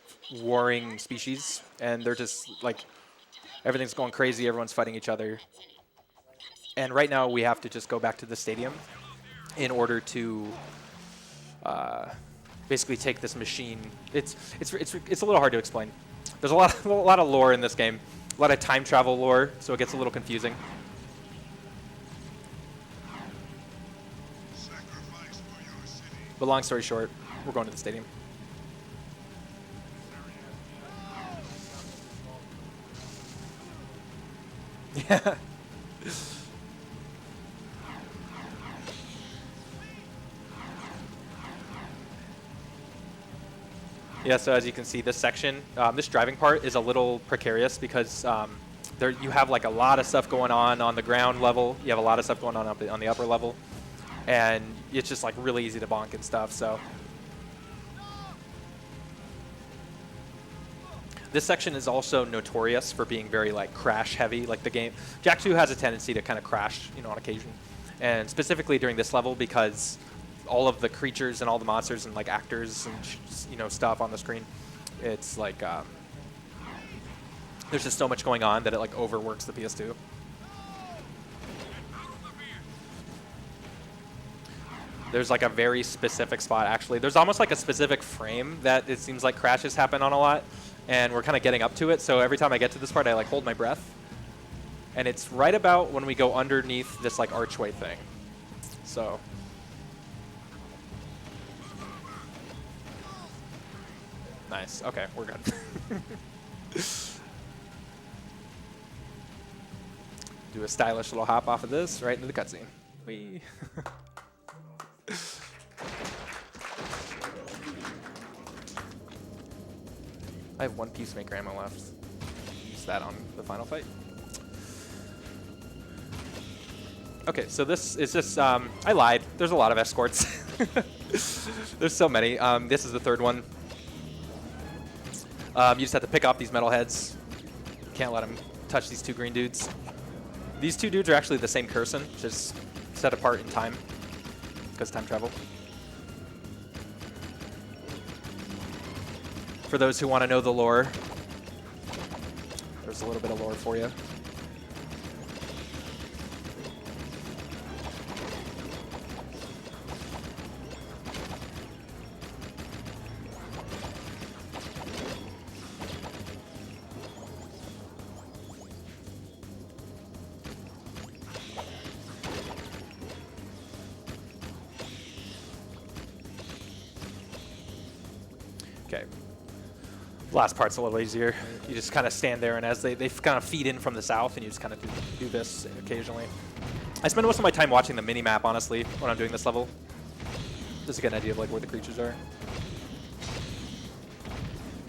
warring species, and they're just like, everything's going crazy, everyone's fighting each other. And right now we have to just go back to the stadium in order to basically take this machine. It's a little hard to explain. There's a lot of lore in this game. A lot of time travel lore, so it gets a little confusing. But long story short, we're going to the stadium. Yeah. Yeah, so as you can see, this section, this driving part is a little precarious because there you have like a lot of stuff going on the ground level. You have a lot of stuff going on on the upper level, and it's just like really easy to bonk and stuff. So this section is also notorious for being very like crash heavy. Like the game, Jak 2 has a tendency to kind of crash, you know, on occasion, and specifically during this level because all of the creatures and all the monsters and like actors and you know stuff on the screen, it's like there's just so much going on that it like overworks the PS2. There's like a very specific spot actually. There's almost like a specific frame that it seems like crashes happen on a lot, and we're kind of getting up to it. So every time I get to this part, I like hold my breath, and it's right about when we go underneath this like archway thing. So. Nice. Okay, we're good. Do a stylish little hop off of this right into the cutscene. Whee. I have one Peacemaker ammo left. Use that on the final fight. Okay, so this is just, I lied. There's a lot of escorts. There's so many. This is the third one. You just have to pick off these metal heads. Can't let them touch these two green dudes. These two dudes are actually the same person, just set apart in time, because time travel. For those who want to know the lore, there's a little bit of lore for you. Okay. Last part's a little easier. You just kind of stand there, and as they kind of feed in from the south, and you just kind of do this occasionally. I spend most of my time watching the mini-map, honestly, when I'm doing this level. Just to get an idea of like where the creatures are.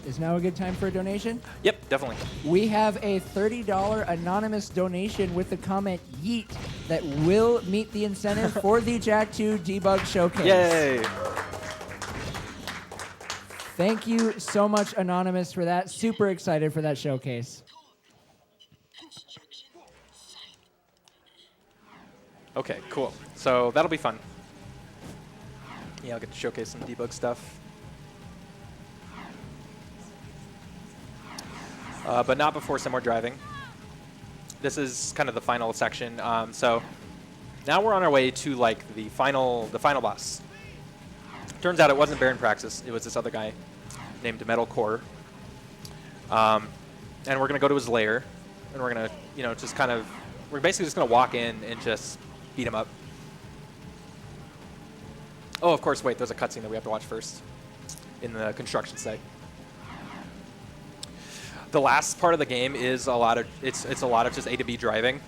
Is now a good time for a donation? Yep, definitely. We have a $30 anonymous donation with the comment yeet that will meet the incentive for the Jack 2 Debug Showcase. Yay! Thank you so much, Anonymous, for that. Super excited for that showcase. Okay, cool. So that'll be fun. Yeah, I'll get to showcase some debug stuff. But not before some more driving. This is kind of the final section. So now we're on our way to like the final boss. Turns out it wasn't Baron Praxis. It was this other guy named Metal Core. And we're gonna go to his lair, and we're gonna, just kind of, we're basically just gonna walk in and just beat him up. Oh, of course. Wait, there's a cutscene that we have to watch first in the construction site. The last part of the game is a lot of it's a lot of just A to B driving.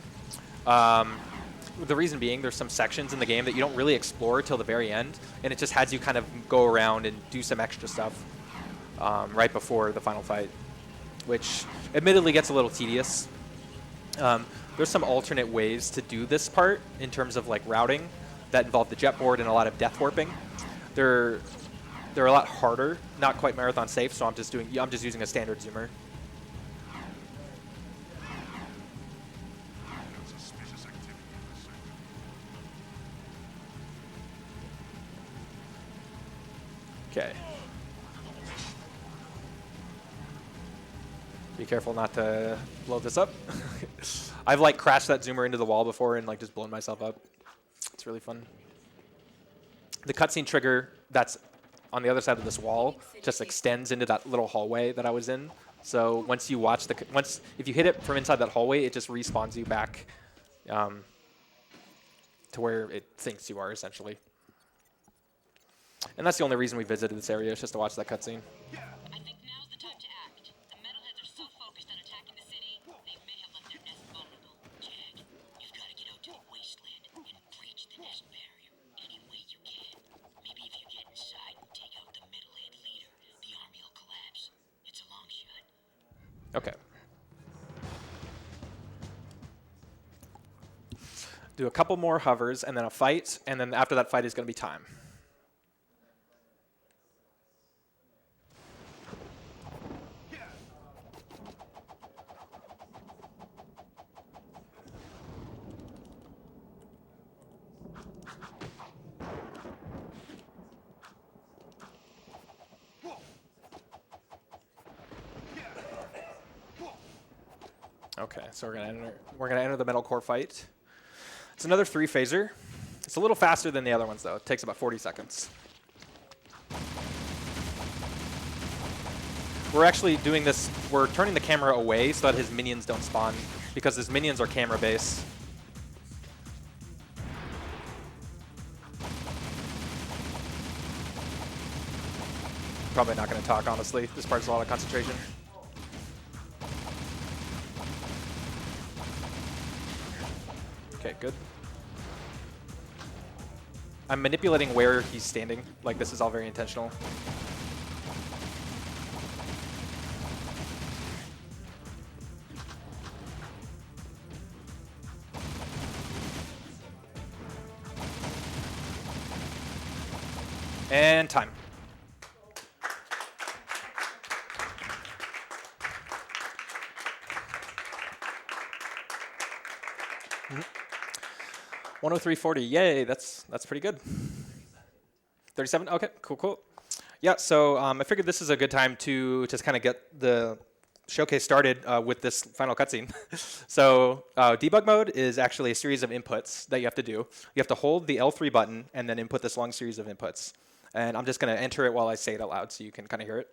The reason being, there's some sections in the game that you don't really explore till the very end, and it just has you kind of go around and do some extra stuff right before the final fight, which admittedly gets a little tedious. There's some alternate ways to do this part in terms of like routing that involve the jet board and a lot of death warping. They're a lot harder, not quite marathon safe, so I'm just using a standard zoomer. Okay. Be careful not to blow this up. I've like crashed that zoomer into the wall before and like just blown myself up. It's really fun. The cutscene trigger that's on the other side of this wall just extends into that little hallway that I was in. So once you watch if you hit it from inside that hallway, it just respawns you back to where it thinks you are, essentially. And that's the only reason we visited this area, is just to watch that cutscene. I think now's the time to act. The metalheads are so focused on attacking the city, they may have left their nest vulnerable. Jag, you've got to get out to the wasteland and breach the nest barrier any way you can. Maybe if you get inside and take out the metalhead leader, the army will collapse. It's a long shot. Okay. Do a couple more hovers and then a fight, and then after that fight is going to be time. Okay, so we're gonna enter the metal core fight. It's another 3-phaser. It's a little faster than the other ones though. It takes about 40 seconds. We're actually doing this. We're turning the camera away so that his minions don't spawn, because his minions are camera based. Probably not going to talk, honestly. This part's a lot of concentration. Okay, good. I'm manipulating where he's standing. Like, this is all very intentional. And time. Mm-hmm. 103.40. Yay, that's pretty good. 37. Okay, cool. Yeah, so I figured this is a good time to just kind of get the showcase started with this final cutscene. So debug mode is actually a series of inputs that you have to do. You have to hold the L3 button and then input this long series of inputs. And I'm just going to enter it while I say it out loud so you can kind of hear it.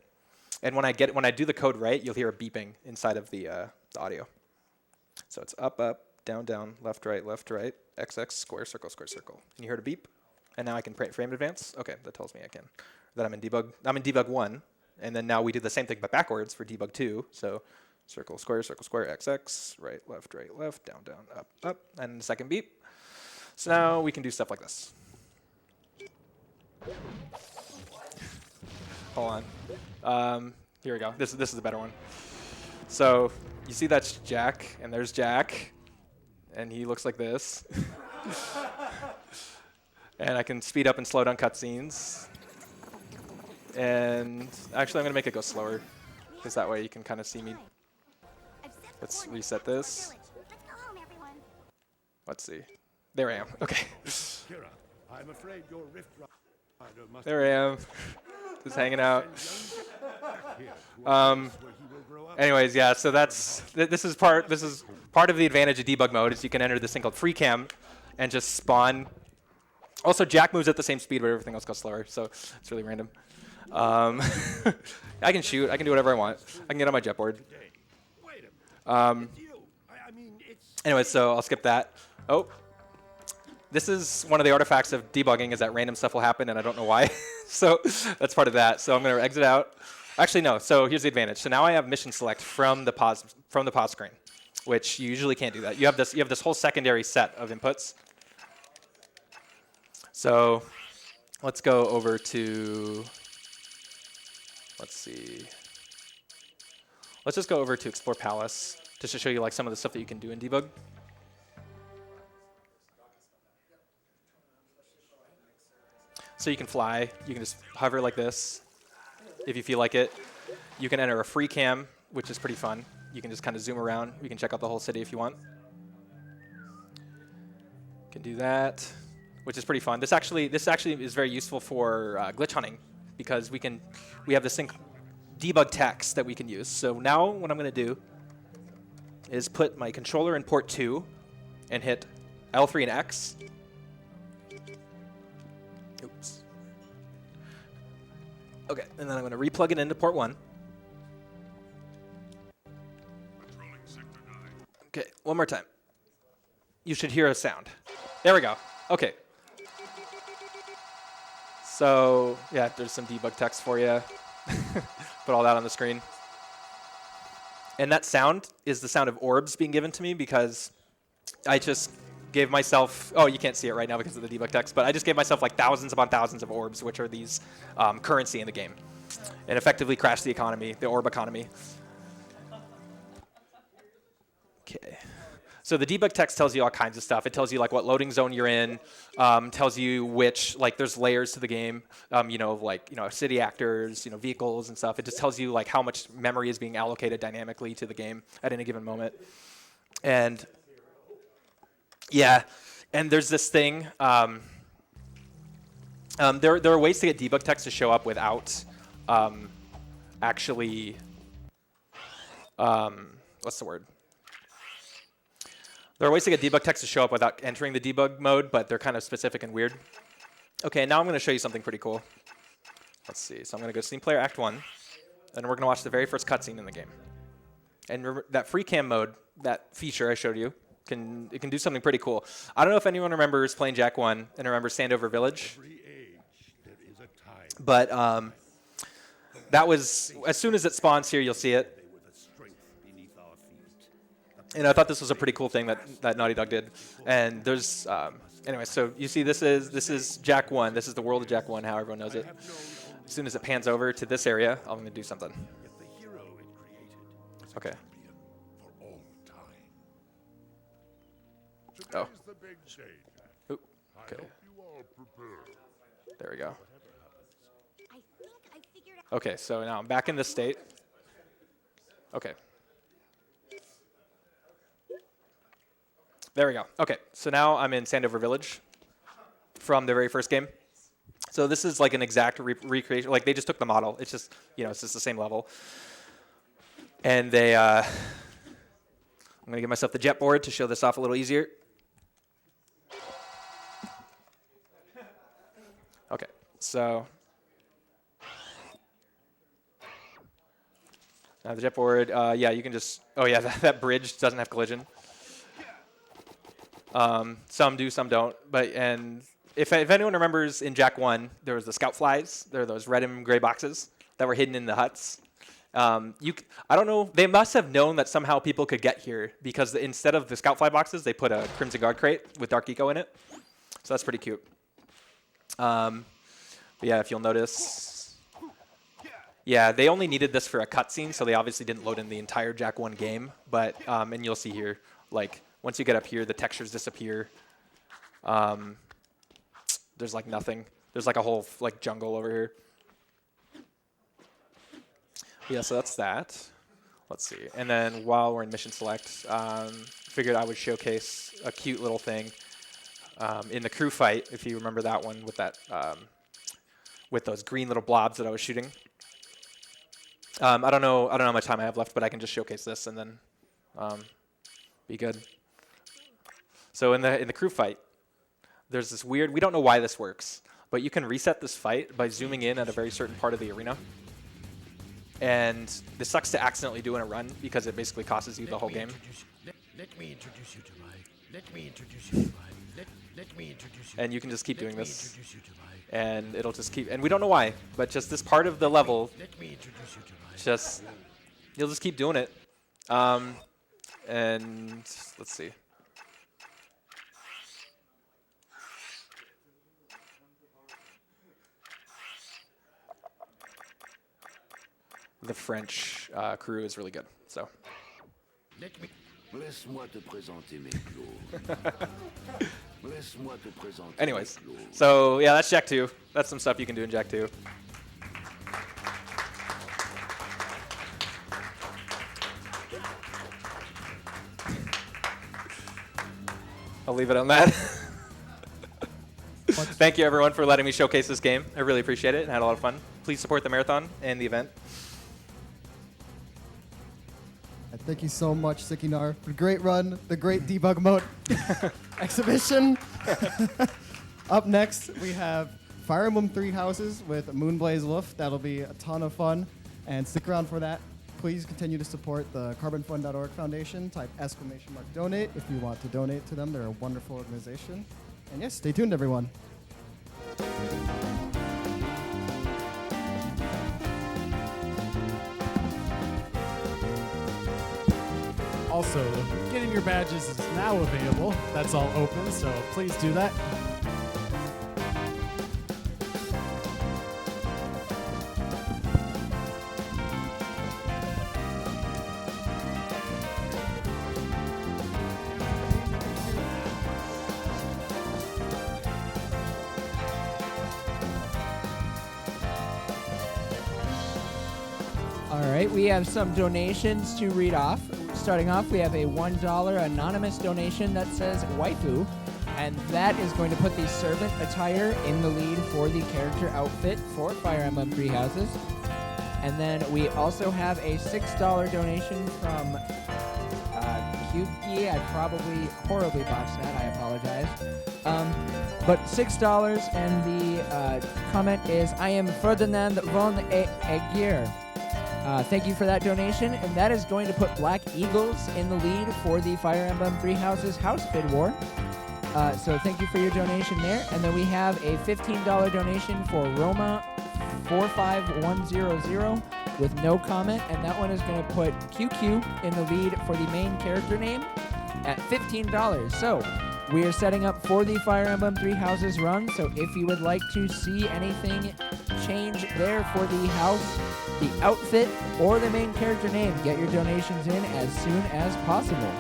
And when I do the code right, you'll hear a beeping inside of the audio. So it's up, down, down, left, right, XX, square, circle, square, circle. And you heard a beep. And now I can frame advance. Okay, that tells me I can. That I'm in debug. I'm in debug 1. And then now we do the same thing but backwards for debug 2. So circle, square, XX, right, left, down, up, and the second beep. So now we can do stuff like this. Hold on. Here we go. This is a better one. So you see that's Jack, and there's Jack, and he looks like this. And I can speed up and slow down cutscenes. And actually, I'm going to make it go slower, because that way you can kind of see me. Let's reset this. Let's see. There I am. Okay. I'm afraid your Rift Rider must There I am. Just hanging out. Anyways, yeah. So this is part of the advantage of debug mode is you can enter this thing called free cam, and just spawn. Also, Jack moves at the same speed, but everything else goes slower. So it's really random. I can shoot. I can do whatever I want. I can get on my jetboard. Anyway, so I'll skip that. Oh. This is one of the artifacts of debugging is that random stuff will happen, and I don't know why. So that's part of that. So I'm going to exit out. Actually, no. So here's the advantage. So now I have mission select from the pause screen, which you usually can't do that. You have this whole secondary set of inputs. So let's go over to, let's see. Let's just go over to Explore Palace just to show you like some of the stuff that you can do in debug. So you can fly. You can just hover like this if you feel like it. You can enter a free cam, which is pretty fun. You can just kind of zoom around. You can check out the whole city if you want. You can do that, which is pretty fun. This actually is very useful for glitch hunting because we have this thing debug text that we can use. So now what I'm going to do is put my controller in port 2 and hit L3 and X. Oops. Okay, and then I'm going to replug it into port 1. Okay, one more time. You should hear a sound. There we go. Okay. So, yeah, there's some debug text for you. Put all that on the screen. And that sound is the sound of orbs being given to me because I just gave myself, oh, you can't see it right now because of the debug text, but I just gave myself like thousands upon thousands of orbs, which are these currency in the game, and effectively crashed the economy, the orb economy. Okay. So the debug text tells you all kinds of stuff. It tells you like what loading zone you're in, tells you which, like there's layers to the game, city actors, vehicles and stuff. It just tells you like how much memory is being allocated dynamically to the game at any given moment. And yeah, and there's this thing. There are ways to get debug text to show up without actually, what's the word? There are ways to get debug text to show up without entering the debug mode, but they're kind of specific and weird. Okay, now I'm going to show you something pretty cool. Let's see. So I'm going to go Steam Player Act 1, and we're going to watch the very first cutscene in the game. And remember, that free cam mode, that feature I showed you, it can do something pretty cool. I don't know if anyone remembers playing Jack 1 and remembers Sandover Village. But that was, as soon as it spawns here, you'll see it. And I thought this was a pretty cool thing that Naughty Dog did. And there's, anyway, so you see this is Jack 1. This is the world of Jack 1, how everyone knows it. As soon as it pans over to this area, I'm going to do something. Okay. Oh. Ooh. Okay. There we go. Okay, so now I'm back in this state. Okay. There we go. Okay, so now I'm in Sandover Village from the very first game. So this is like an exact recreation. Like they just took the model. It's just, it's just the same level. And they, I'm going to give myself the jet board to show this off a little easier. Okay, so now the jet board, yeah, you can just, oh yeah, that bridge doesn't have collision. Some do, some don't. And if anyone remembers in Jack 1, there was the scout flies. There are those red and gray boxes. that were hidden in the huts. I don't know. They must have known that somehow people could get here because instead of the scout fly boxes, they put a Crimson Guard crate with Dark Eco in it. So that's pretty cute. But yeah, if you'll notice, yeah, they only needed this for a cutscene, so they obviously didn't load in the entire Jak 1 game. But and you'll see here, like once you get up here, the textures disappear. There's like nothing. There's like a whole like jungle over here. Yeah, so that's that. Let's see. And then while we're in mission select, figured I would showcase a cute little thing in the crew fight, if you remember that one with that with those green little blobs that I was shooting. I don't know how much time I have left, but I can just showcase this and then be good. So in the crew fight, there's this weird. We don't know why this works, but you can reset this fight by zooming in at a very certain part of the arena. And this sucks to accidentally do in a run because it basically costs you the whole game. Let me introduce you to my. And you can just keep doing this, and it'll just keep. And we don't know why, but just this part of the level, just you'll just keep doing it. And let's see. The French crew is really good. So. Laisse-moi te présenter mes clos. Laisse-moi te présenter. Anyways, so yeah, that's Jak 2. That's some stuff you can do in Jak 2. I'll leave it on that. Thank you everyone for letting me showcase this game. I really appreciate it and had a lot of fun. Please support the marathon and the event. Thank you so much, Sickynar, for the great run, the great debug mode exhibition. Up next, we have Fire Emblem 3 Houses with Moonblaze Wolf. That'll be a ton of fun, and stick around for that. Please continue to support the carbonfund.org Foundation. Type !donate if you want to donate to them. They're a wonderful organization. And yes, stay tuned, everyone. Also, getting your badges is now available. That's all open, so please do that. All right, we have some donations to read off. Starting off, we have a $1 anonymous donation that says waifu, and that is going to put the servant attire in the lead for the character outfit for Fire Emblem Three Houses. And then we also have a $6 donation from Kyuki. I probably horribly botched that. I apologize. But $6, and the comment is, I am Ferdinand von Aguirre. Thank you for that donation, and that is going to put Black Eagles in the lead for the Fire Emblem Three Houses House Bid War. So thank you for your donation there. And then we have a $15 donation for Roma45100 with no comment, and that one is going to put QQ in the lead for the main character name at $15. So we are setting up for the Fire Emblem Three Houses run, so if you would like to see anything change there for the house, the outfit, or the main character name, get your donations in as soon as possible.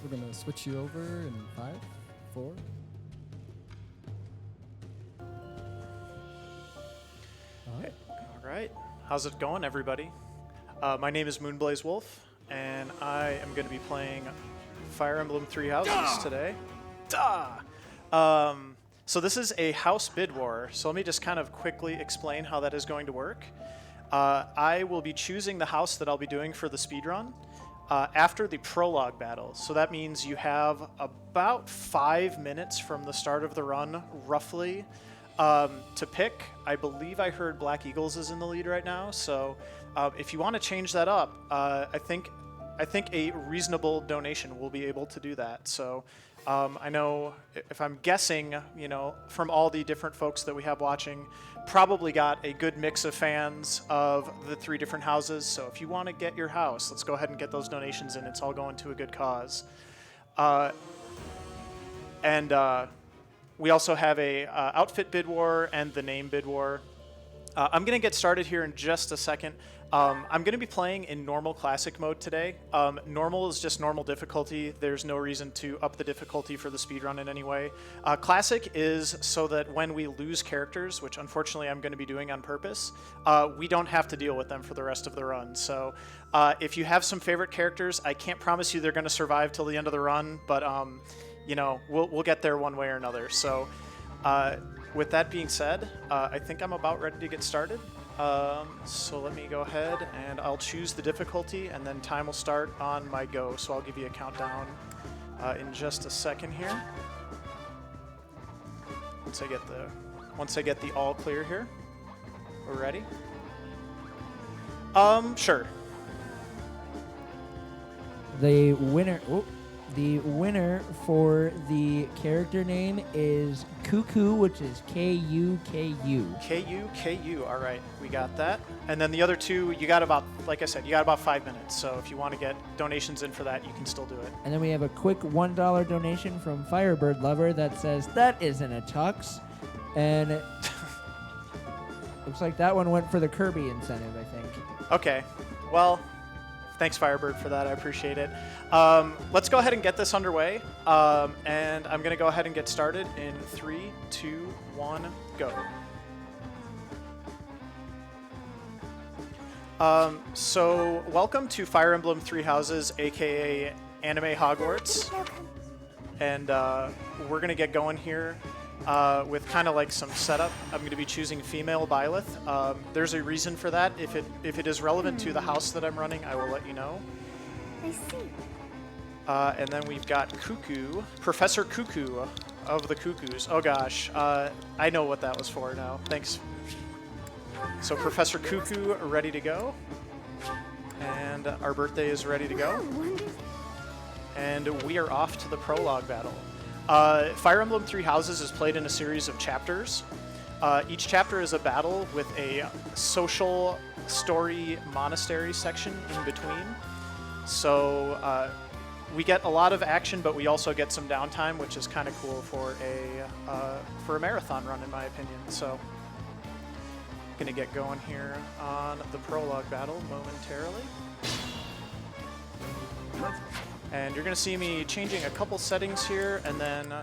We're gonna switch you over in 5, 4. All right. How's it going, everybody? My name is Moonblaze Wolf, and I am going to be playing Fire Emblem Three Houses today. So this is a house bid war. So let me just kind of quickly explain how that is going to work. I will be choosing the house that I'll be doing for the speedrun after the prologue battle. So that means you have about 5 minutes from the start of the run, roughly, to pick. I believe I heard Black Eagles is in the lead right now. So if you want to change that up, I think a reasonable donation will be able to do that. So I know, if I'm guessing, you know, from all the different folks that we have watching, probably got a good mix of fans of the 3 different houses. So if you want to get your house, let's go ahead and get those donations in. It's all going to a good cause. We also have a outfit bid war and the name bid war. I'm going to get started here in just a second. I'm going to be playing in normal classic mode today. Normal is just normal difficulty. There's no reason to up the difficulty for the speedrun in any way. Classic is so that when we lose characters, which unfortunately I'm going to be doing on purpose, we don't have to deal with them for the rest of the run. So if you have some favorite characters, I can't promise you they're going to survive till the end of the run, but you know, we'll get there one way or another. So with that being said, I think I'm about ready to get started. So let me go ahead and I'll choose the difficulty, and then time will start on my go. So I'll give you a countdown in just a second here. Once I get the all clear here. We're ready? Sure. The winner for the character name is Cuckoo, which is K-U-K-U. K-U-K-U, all right, we got that. And then the other 2, you got about, like I said, you got about 5 minutes. So if you want to get donations in for that, you can still do it. And then we have a quick $1 donation from Firebird Lover that says, that isn't a tux. And it looks like that one went for the Kirby incentive, I think. Okay, well, thanks Firebird for that, I appreciate it. Let's go ahead and get this underway, and I'm going to go ahead and get started in 3, 2, 1, go. So welcome to Fire Emblem Three Houses, aka Anime Hogwarts, and we're going to get going here with kind of like some setup. I'm going to be choosing female Byleth. There's a reason for that. If it is relevant to the house that I'm running, I will let you know. I see. And then we've got Cuckoo, Professor Cuckoo of the Cuckoos. Oh gosh, I know what that was for now. Thanks. So Professor Cuckoo ready to go, and our birthday is ready to go, and we are off to the prologue battle. Fire Emblem Three Houses is played in a series of chapters. Each chapter is a battle with a social story monastery section in between. So we get a lot of action, but we also get some downtime, which is kind of cool for a marathon run, in my opinion. So I'm gonna get going here on the prologue battle momentarily. And you're going to see me changing a couple settings here, and then